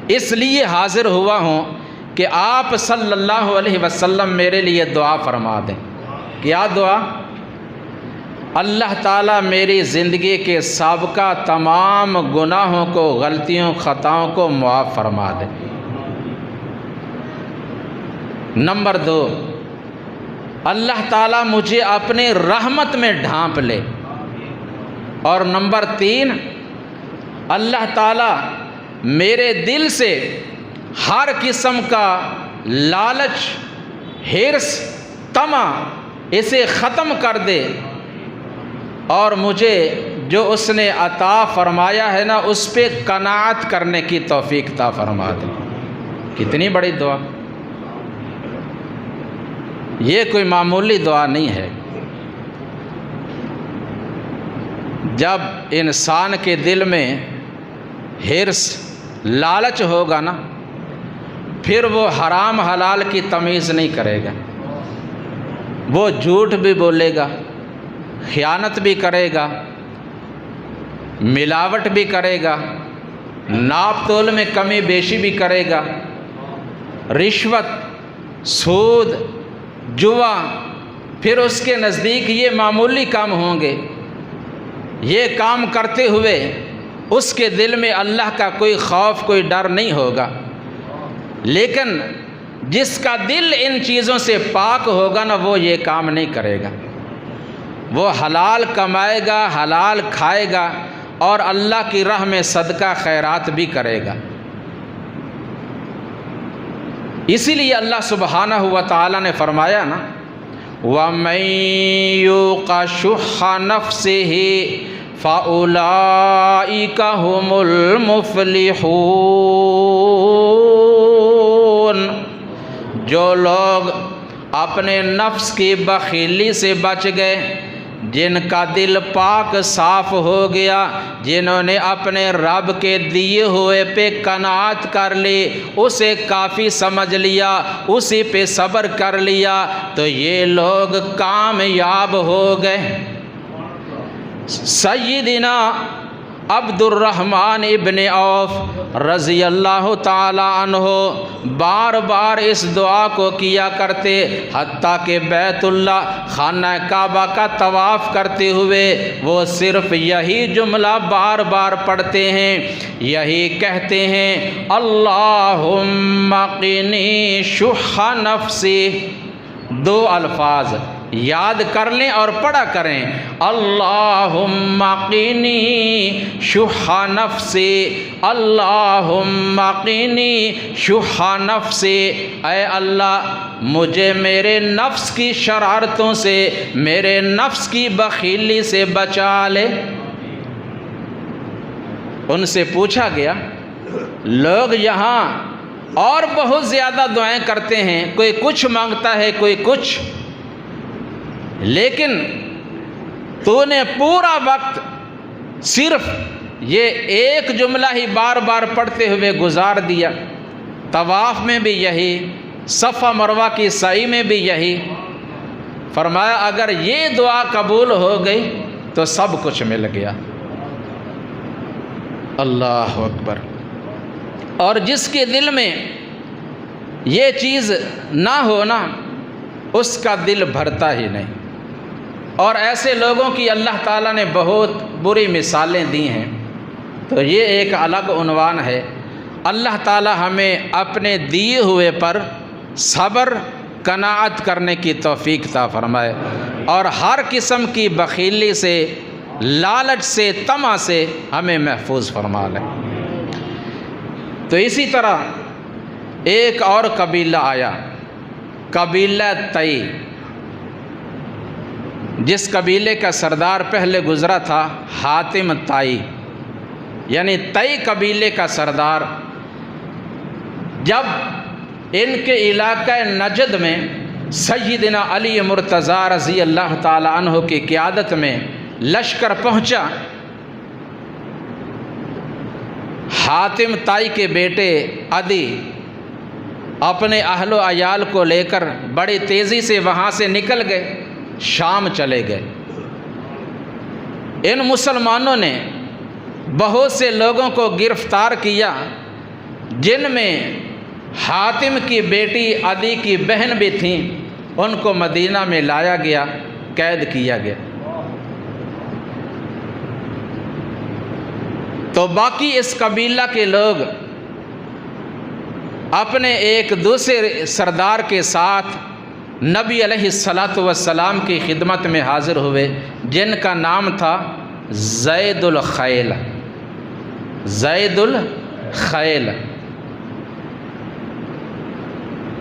اس لیے حاضر ہوا ہوں کہ آپ صلی اللہ علیہ وسلم میرے لیے دعا فرما دیں۔ کیا دعا؟ اللہ تعالیٰ میری زندگی کے سابقہ تمام گناہوں کو، غلطیوں، خطاؤں کو معاف فرما دے۔ نمبر 2، اللہ تعالیٰ مجھے اپنے رحمت میں ڈھانپ لے۔ اور نمبر 3، اللہ تعالیٰ میرے دل سے ہر قسم کا لالچ، حرص، طمع اسے ختم کر دے، اور مجھے جو اس نے عطا فرمایا ہے نا اس پہ قناعت کرنے کی توفیق عطا فرما دے۔ کتنی بڑی دعا! یہ کوئی معمولی دعا نہیں ہے۔ جب انسان کے دل میں حرص، لالچ ہوگا نا، پھر وہ حرام حلال کی تمیز نہیں کرے گا، وہ جھوٹ بھی بولے گا، خیانت بھی کرے گا، ملاوٹ بھی کرے گا، ناپ تول میں کمی بیشی بھی کرے گا، رشوت، سود، جوا، پھر اس کے نزدیک یہ معمولی کام ہوں گے۔ یہ کام کرتے ہوئے اس کے دل میں اللہ کا کوئی خوف، کوئی ڈر نہیں ہوگا۔ لیکن جس کا دل ان چیزوں سے پاک ہوگا نا، وہ یہ کام نہیں کرے گا، وہ حلال کمائے گا، حلال کھائے گا، اور اللہ کی راہ میں صدقہ خیرات بھی کرے گا۔ اسی لیے اللہ سبحانہ و تعالیٰ نے فرمایا نا، وَمَن يُوقَ شُحَّ نَفْسِهِ فَأُولَئِكَ هُمُ الْمُفْلِحُونَ۔ جو لوگ اپنے نفس کی بخیلی سے بچ گئے، جن کا دل پاک صاف ہو گیا، جنہوں نے اپنے رب کے دیے ہوئے پہ قناعت کر لی، اسے کافی سمجھ لیا، اسی پہ صبر کر لیا، تو یہ لوگ کامیاب ہو گئے۔ سیدنا عبد الرحمن ابن عوف رضی اللہ تعالی عنہ بار بار اس دعا کو کیا کرتے، حتیٰ کہ بیت اللہ، خانہ کعبہ کا طواف کرتے ہوئے وہ صرف یہی جملہ بار بار پڑھتے ہیں، یہی کہتے ہیں، اللہم قنی شح نفسی۔ 2 الفاظ یاد کر لیں اور پڑھا کریں، اللہم قنی شح نفسی، اللہم قنی شح نفسی۔ اے اللہ مجھے میرے نفس کی شرارتوں سے، میرے نفس کی بخیلی سے بچا لے۔ ان سے پوچھا گیا، لوگ یہاں اور بہت زیادہ دعائیں کرتے ہیں، کوئی کچھ مانگتا ہے، کوئی کچھ، لیکن تو نے پورا وقت صرف یہ ایک جملہ ہی بار بار پڑھتے ہوئے گزار دیا، طواف میں بھی یہی، صفا مروہ کی سعی میں بھی یہی۔ فرمایا اگر یہ دعا قبول ہو گئی تو سب کچھ مل گیا۔ اللہ اکبر۔ اور جس کے دل میں یہ چیز نہ ہونا، اس کا دل بھرتا ہی نہیں۔ اور ایسے لوگوں کی اللہ تعالیٰ نے بہت بری مثالیں دی ہیں، تو یہ ایک الگ عنوان ہے۔ اللہ تعالیٰ ہمیں اپنے دیے ہوئے پر صبر، قناعت کرنے کی توفیق عطا فرمائے، اور ہر قسم کی بخیلی سے، لالچ سے، طمع سے ہمیں محفوظ فرما لے۔ تو اسی طرح ایک اور قبیلہ آیا، قبیلہ تئی، جس قبیلے کا سردار پہلے گزرا تھا حاتم تائی، یعنی تئی قبیلے کا سردار۔ جب ان کے علاقہ نجد میں سیدنا علی مرتضیٰ رضی اللہ تعالی عنہ کی قیادت میں لشکر پہنچا، حاتم تائی کے بیٹے عدی اپنے اہل و عیال کو لے کر بڑی تیزی سے وہاں سے نکل گئے، شام چلے گئے۔ ان مسلمانوں نے بہت سے لوگوں کو گرفتار کیا، جن میں حاتم کی بیٹی عدی کی بہن بھی تھیں، ان کو مدینہ میں لایا گیا، قید کیا گیا۔ تو باقی اس قبیلہ کے لوگ اپنے ایک دوسرے سردار کے ساتھ نبی علیہ السلام کی خدمت میں حاضر ہوئے، جن کا نام تھا زید الخیل۔ زید الخیل۔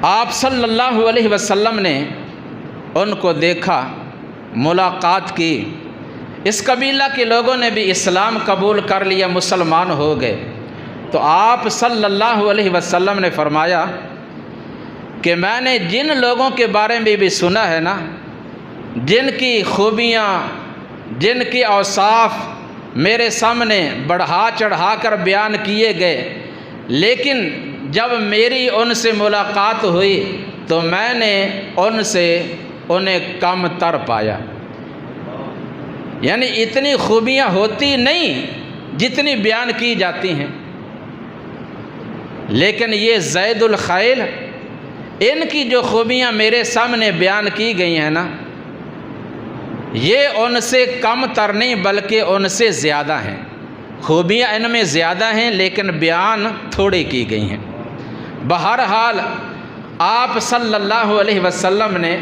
آپ صلی اللہ علیہ وسلم نے ان کو دیکھا، ملاقات کی۔ اس قبیلہ کے لوگوں نے بھی اسلام قبول کر لیا، مسلمان ہو گئے۔ تو آپ صلی اللہ علیہ وسلم نے فرمایا کہ میں نے جن لوگوں کے بارے میں بھی سنا ہے نا، جن کی خوبیاں، جن کی اوصاف میرے سامنے بڑھا چڑھا کر بیان کیے گئے، لیکن جب میری ان سے ملاقات ہوئی تو میں نے ان سے انہیں کم تر پایا، یعنی اتنی خوبیاں ہوتی نہیں جتنی بیان کی جاتی ہیں۔ لیکن یہ زید الخیل، ان کی جو خوبیاں میرے سامنے بیان کی گئی ہیں نا، یہ ان سے کم تر نہیں بلکہ ان سے زیادہ ہیں۔ خوبیاں ان میں زیادہ ہیں لیکن بیان تھوڑی کی گئی ہیں۔ بہرحال آپ صلی اللہ علیہ وسلم نے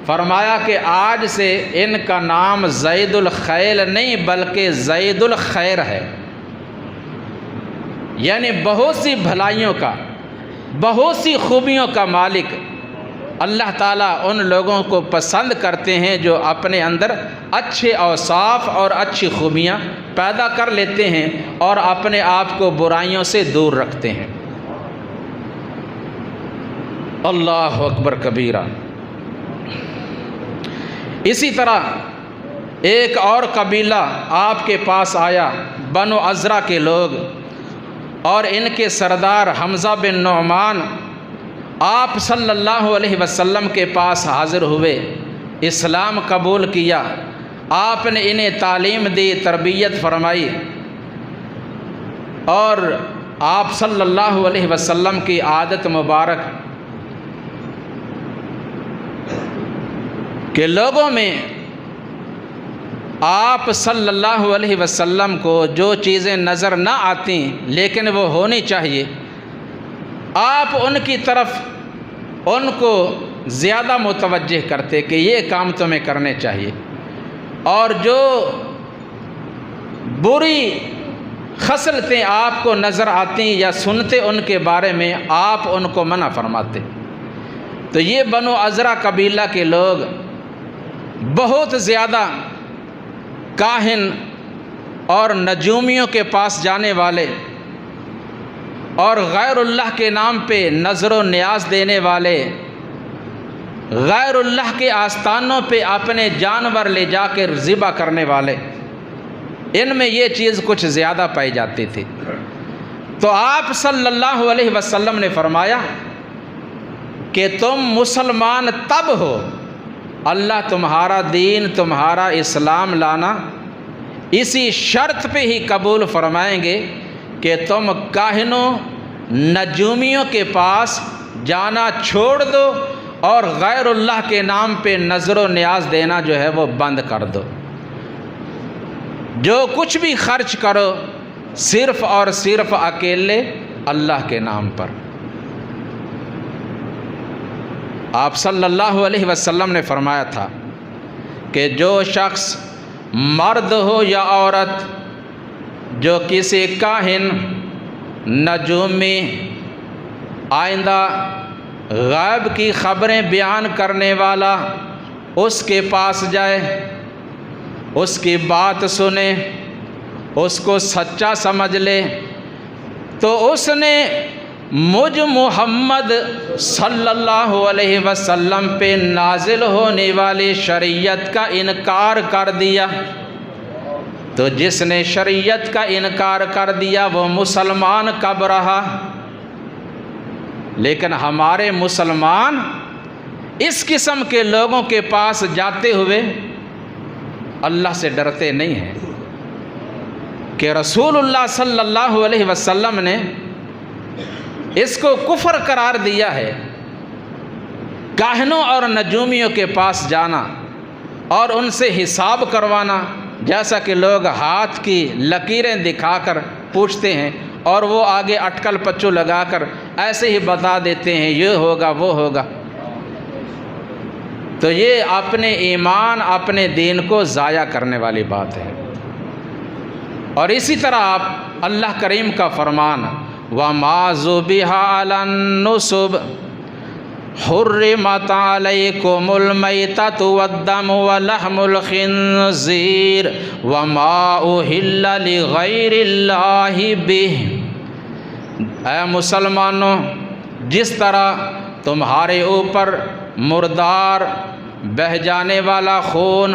فرمایا کہ آج سے ان کا نام زید الخیل نہیں بلکہ زید الخیر ہے، یعنی بہت سی بھلائیوں کا، بہت سی خوبیوں کا مالک۔ اللہ تعالیٰ ان لوگوں کو پسند کرتے ہیں جو اپنے اندر اچھے اوصاف اور اچھی خوبیاں پیدا کر لیتے ہیں اور اپنے آپ کو برائیوں سے دور رکھتے ہیں۔ اللہ اکبر کبیرہ۔ اسی طرح ایک اور قبیلہ آپ کے پاس آیا، بنو عزرہ کے لوگ، اور ان کے سردار حمزہ بن نعمان آپ صلی اللہ علیہ وسلم کے پاس حاضر ہوئے، اسلام قبول کیا۔ آپ نے انہیں تعلیم دی، تربیت فرمائی، اور آپ صلی اللہ علیہ وسلم کی عادت مبارک کہ لوگوں میں آپ صلی اللہ علیہ وسلم کو جو چیزیں نظر نہ آتی لیکن وہ ہونی چاہیے، آپ ان کی طرف ان کو زیادہ متوجہ کرتے کہ یہ کام تمہیں کرنے چاہیے، اور جو بری خصلتیں آپ کو نظر آتی یا سنتے ان کے بارے میں آپ ان کو منع فرماتے۔ تو یہ بنو عزرہ قبیلہ کے لوگ بہت زیادہ کاہن اور نجومیوں کے پاس جانے والے اور غیر اللہ کے نام پہ نظر و نیاز دینے والے، غیر اللہ کے آستانوں پہ اپنے جانور لے جا کے ذبح کرنے والے، ان میں یہ چیز کچھ زیادہ پائی جاتی تھی۔ تو آپ صلی اللہ علیہ وسلم نے فرمایا کہ تم مسلمان تب ہو اللہ تمہارا دین، تمہارا اسلام لانا اسی شرط پہ ہی قبول فرمائیں گے کہ تم کاہنوں نجومیوں کے پاس جانا چھوڑ دو اور غیر اللہ کے نام پہ نظر و نیاز دینا جو ہے وہ بند کر دو۔ جو کچھ بھی خرچ کرو صرف اور صرف اکیلے اللہ کے نام پر۔ آپ صلی اللہ علیہ وسلم نے فرمایا تھا کہ جو شخص مرد ہو یا عورت جو کسی کاہن، نجومی آئندہ غیب کی خبریں بیان کرنے والا اس کے پاس جائے، اس کی بات سنے، اس کو سچا سمجھ لے، تو اس نے مجھ محمد صلی اللہ علیہ وسلم پہ نازل ہونے والی شریعت کا انکار کر دیا۔ تو جس نے شریعت کا انکار کر دیا وہ مسلمان کب رہا؟ لیکن ہمارے مسلمان اس قسم کے لوگوں کے پاس جاتے ہوئے اللہ سے ڈرتے نہیں ہیں کہ رسول اللہ صلی اللہ علیہ وسلم نے اس کو کفر قرار دیا ہے۔ کاہنوں اور نجومیوں کے پاس جانا اور ان سے حساب کروانا، جیسا کہ لوگ ہاتھ کی لکیریں دکھا کر پوچھتے ہیں اور وہ آگے اٹکل پچو لگا کر ایسے ہی بتا دیتے ہیں یہ ہوگا وہ ہوگا، تو یہ اپنے ایمان اپنے دین کو ضائع کرنے والی بات ہے۔ اور اسی طرح آپ اللہ کریم کا فرمان وَمَا ذُبِحَ عَلَى النُّصُبِ حُرِّمَتْ عَلَيْكُمُ الْمَيْتَةُ وَالدَّمُ وَلَحْمُ الْخِنزِيرِ وَمَا أُهِلَّ لِغَيْرِ اللَّهِ بِهِ۔ اے مسلمانوں، جس طرح تمہارے اوپر مردار، بہہ جانے والا خون،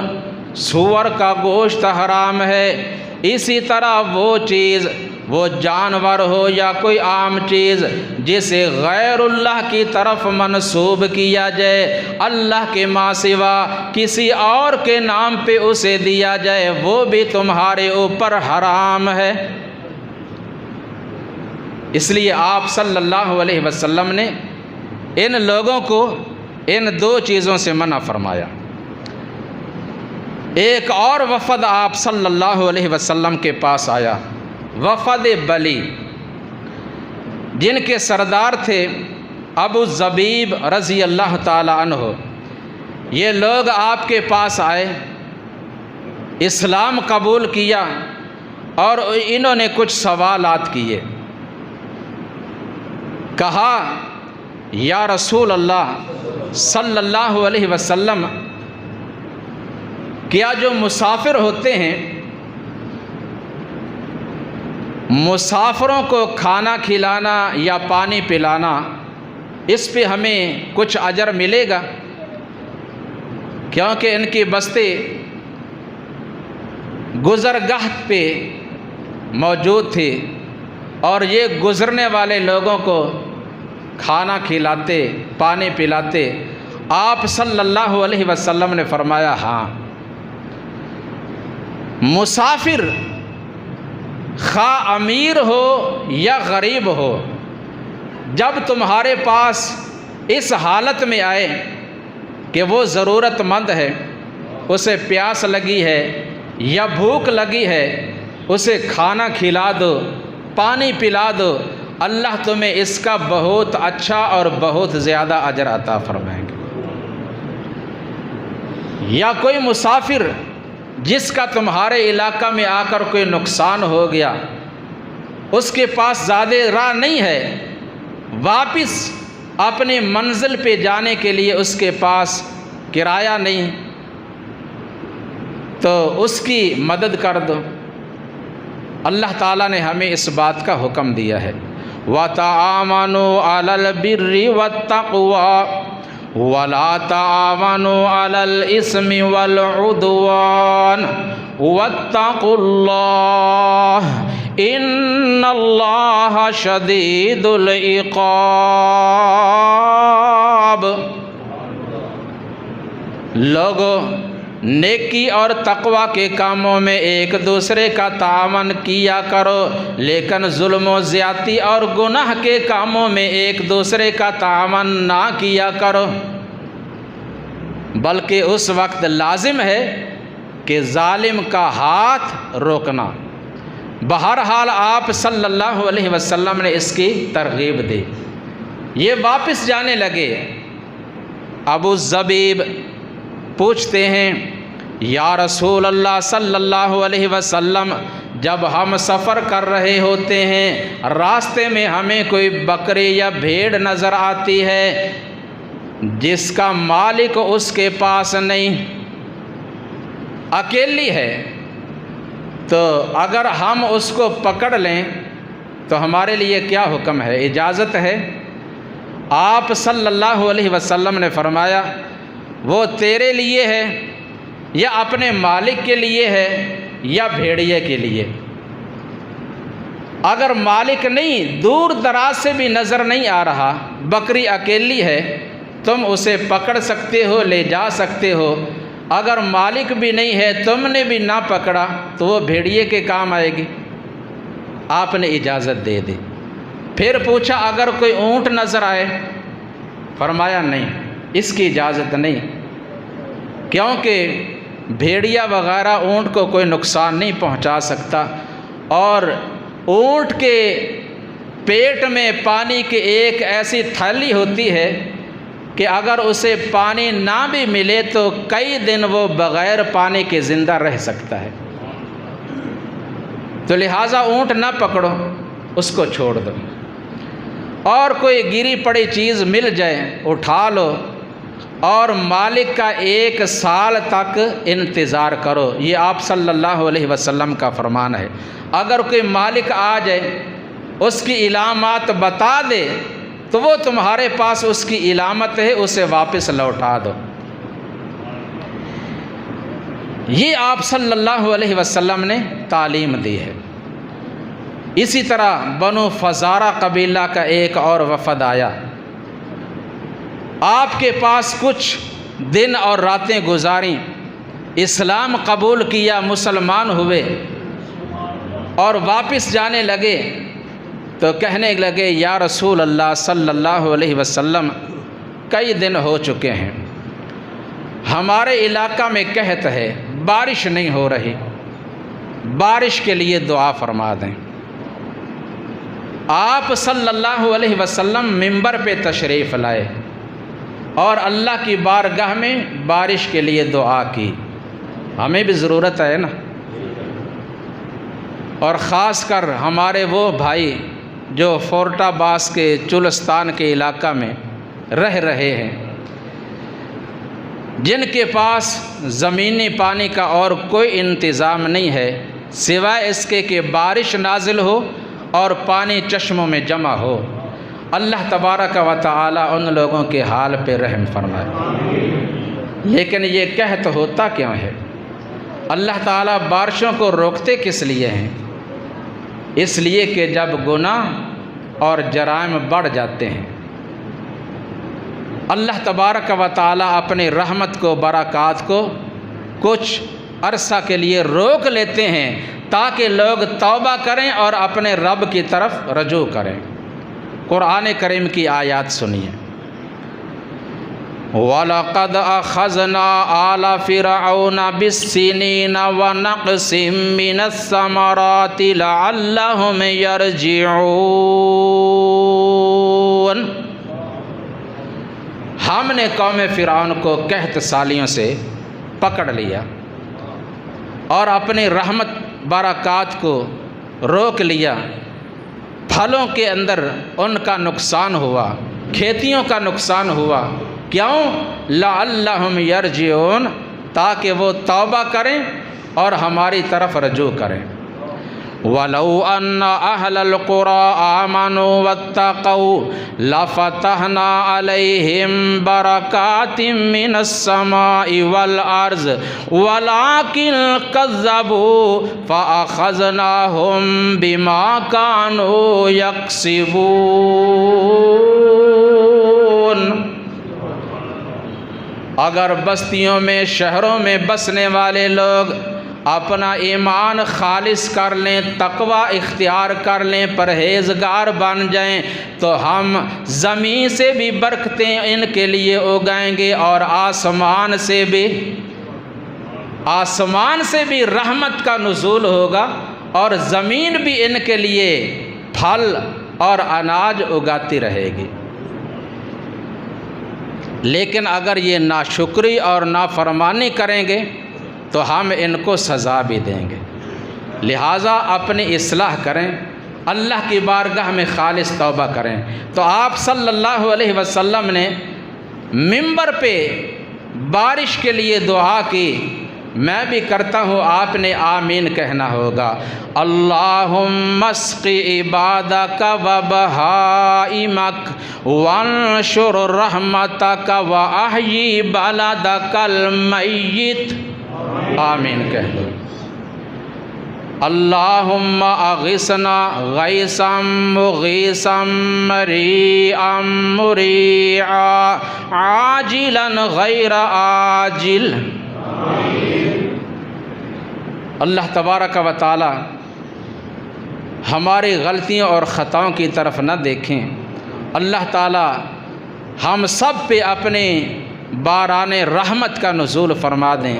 سور کا گوشت حرام ہے، اسی طرح وہ چیز، وہ جانور ہو یا کوئی عام چیز جسے غیر اللہ کی طرف منسوب کیا جائے، اللہ کے ماں سوا کسی اور کے نام پہ اسے دیا جائے، وہ بھی تمہارے اوپر حرام ہے۔ اس لیے آپ صلی اللہ علیہ وسلم نے ان لوگوں کو ان دو چیزوں سے منع فرمایا۔ ایک اور وفد آپ صلی اللہ علیہ وسلم کے پاس آیا، وفد بلی، جن کے سردار تھے ابو زبیب رضی اللہ تعالی عنہ۔ یہ لوگ آپ کے پاس آئے، اسلام قبول کیا اور انہوں نے کچھ سوالات کیے۔ کہا یا رسول اللہ صلی اللہ علیہ وسلم، کیا جو مسافر ہوتے ہیں، مسافروں کو کھانا کھلانا یا پانی پلانا، اس پہ ہمیں کچھ اجر ملے گا؟ کیونکہ ان کی بستی گزرگاہ پہ موجود تھی اور یہ گزرنے والے لوگوں کو کھانا کھلاتے، پانی پلاتے۔ آپ صلی اللہ علیہ وسلم نے فرمایا ہاں، مسافر خواہ امیر ہو یا غریب ہو، جب تمہارے پاس اس حالت میں آئے کہ وہ ضرورت مند ہے، اسے پیاس لگی ہے یا بھوک لگی ہے، اسے کھانا کھلا دو، پانی پلا دو، اللہ تمہیں اس کا بہت اچھا اور بہت زیادہ اجر عطا فرمائیں گے۔ یا کوئی مسافر جس کا تمہارے علاقہ میں آ کر کوئی نقصان ہو گیا، اس کے پاس زیادہ راہ نہیں ہے، واپس اپنی منزل پہ جانے کے لیے اس کے پاس کرایہ نہیں، تو اس کی مدد کر دو۔ اللہ تعالیٰ نے ہمیں اس بات کا حکم دیا ہے وَتَعَاوَنُوا عَلَى الْبِرِّ وَالتَّقْوَى وَلَا تَعَاوَنُوا عَلَى الْإِثْمِ وَالْعُدْوَانِ وَاتَّقُوا اللَّهَ إِنَّ اللَّهَ شَدِيدُ الْعِقَابِ۔ لوگوں، نیکی اور تقوی کے کاموں میں ایک دوسرے کا تعاون کیا کرو، لیکن ظلم و زیادتی اور گناہ کے کاموں میں ایک دوسرے کا تعاون نہ کیا کرو، بلکہ اس وقت لازم ہے کہ ظالم کا ہاتھ روکنا۔ بہرحال آپ صلی اللہ علیہ وسلم نے اس کی ترغیب دی۔ یہ واپس جانے لگے۔ ابو زبیب پوچھتے ہیں یا رسول اللہ صلی اللہ علیہ وسلم، جب ہم سفر کر رہے ہوتے ہیں، راستے میں ہمیں کوئی بکری یا بھیڑ نظر آتی ہے جس کا مالک اس کے پاس نہیں، اکیلی ہے، تو اگر ہم اس کو پکڑ لیں تو ہمارے لیے کیا حکم ہے؟ اجازت ہے؟ آپ صلی اللہ علیہ وسلم نے فرمایا وہ تیرے لیے ہے یا اپنے مالک کے لیے ہے یا بھیڑیے کے لیے؟ اگر مالک نہیں، دور دراز سے بھی نظر نہیں آ رہا، بکری اکیلی ہے، تم اسے پکڑ سکتے ہو، لے جا سکتے ہو۔ اگر مالک بھی نہیں ہے، تم نے بھی نہ پکڑا، تو وہ بھیڑیے کے کام آئے گی۔ آپ نے اجازت دے دی۔ پھر پوچھا اگر کوئی اونٹ نظر آئے؟ فرمایا نہیں، اس کی اجازت نہیں، کیونکہ بھیڑیا وغیرہ اونٹ کو کوئی نقصان نہیں پہنچا سکتا، اور اونٹ کے پیٹ میں پانی کی ایک ایسی تھیلی ہوتی ہے کہ اگر اسے پانی نہ بھی ملے تو کئی دن وہ بغیر پانی کے زندہ رہ سکتا ہے، تو لہٰذا اونٹ نہ پکڑو، اس کو چھوڑ دو۔ اور کوئی گری پڑی چیز مل جائے اٹھا لو، اور مالک کا 1 سال تک انتظار کرو۔ یہ آپ صلی اللہ علیہ وسلم کا فرمان ہے۔ اگر کوئی مالک آ جائے، اس کی علامات بتا دے، تو وہ تمہارے پاس اس کی علامت ہے، اسے واپس لوٹا دو۔ یہ آپ صلی اللہ علیہ وسلم نے تعلیم دی ہے۔ اسی طرح بنو فزارہ قبیلہ کا ایک اور وفد آیا، آپ کے پاس کچھ دن اور راتیں گزاریں، اسلام قبول کیا، مسلمان ہوئے، اور واپس جانے لگے تو کہنے لگے یا رسول اللہ صلی اللہ علیہ وسلم، کئی دن ہو چکے ہیں، ہمارے علاقہ میں قحط ہے، بارش نہیں ہو رہی، بارش کے لیے دعا فرما دیں۔ آپ صلی اللہ علیہ وسلم منبر پہ تشریف لائے اور اللہ کی بارگاہ میں بارش کے لیے دعا کی۔ ہمیں بھی ضرورت ہے نا، اور خاص کر ہمارے وہ بھائی جو فورٹا باس کے چولستان کے علاقہ میں رہ رہے ہیں، جن کے پاس زمینی پانی کا اور کوئی انتظام نہیں ہے سوائے اس کے کہ بارش نازل ہو اور پانی چشموں میں جمع ہو، اللہ تبارک و تعالی ان لوگوں کے حال پہ رحم فرمائے۔ لیکن یہ قحط ہوتا کیوں ہے؟ اللہ تعالیٰ بارشوں کو روکتے کس لیے ہیں؟ اس لیے کہ جب گناہ اور جرائم بڑھ جاتے ہیں، اللہ تبارک و تعالیٰ اپنی رحمت کو، برکات کو کچھ عرصہ کے لیے روک لیتے ہیں تاکہ لوگ توبہ کریں اور اپنے رب کی طرف رجوع کریں۔ قرآن کریم کی آیات سنیے۔ وَلَقَدْ أَخَذْنَا آلَ فِرْعَوْنَ بِالسِّنِينَ وَنَقْصٍ مِّنَ الثَّمَرَاتِ لَعَلَّهُمْ يَرْجِعُونَ۔ ہم نے قوم فرعون کو قحط سالیوں سے پکڑ لیا اور اپنی رحمت برکات کو روک لیا، پھلوں کے اندر ان کا نقصان ہوا، کھیتیوں کا نقصان ہوا۔ کیوں؟ لعلہم یرجعون، تاکہ وہ توبہ کریں اور ہماری طرف رجوع کریں۔ وَلَوْ أَنَّ أَهْلَ الْقُرَىٰ آمَنُوا وَاتَّقَوْا لَفَتَحْنَا عَلَيْهِمْ بَرَكَاتٍ مِّنَ السَّمَاءِ وَالْأَرْضِ وَلَٰكِن كَذَّبُوا فَأَخَذْنَاهُمْ بِمَا كَانُوا يَكْسِبُونَ۔ اگر بستیوں میں، شہروں میں بسنے والے لوگ اپنا ایمان خالص کر لیں، تقوی اختیار کر لیں، پرہیزگار بن جائیں، تو ہم زمین سے بھی برکتیں ان کے لیے اگائیں گے اور آسمان سے بھی رحمت کا نزول ہوگا، اور زمین بھی ان کے لیے پھل اور اناج اگاتی رہے گی۔ لیکن اگر یہ ناشکری اور نافرمانی کریں گے تو ہم ان کو سزا بھی دیں گے۔ لہٰذا اپنی اصلاح کریں، اللہ کی بارگاہ میں خالص توبہ کریں۔ تو آپ صلی اللہ علیہ وسلم نے منبر پہ بارش کے لیے دعا کی، میں بھی کرتا ہوں، آپ نے آمین کہنا ہوگا۔ اللہم اسقی عبادک و بہائمک وانشر رحمتک و احیی بلدک المیت، آمین کہہ دو۔ اللہم اغثنا غیثا مغیثا مریعا مریعا عاجلا غیر آجل۔ اللہ تبارک و تعالی ہماری غلطیوں اور خطاؤں کی طرف نہ دیکھیں، اللہ تعالی ہم سب پہ اپنے باران رحمت کا نزول فرما دیں،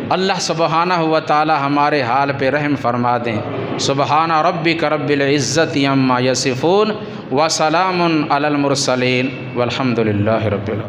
اللہ سبحانہ و تعالی ہمارے حال پہ رحم فرما دیں۔ سبحان ربک رب العزت عما یصفون وسلام علی المرسلین والحمد للہ رب العالمین۔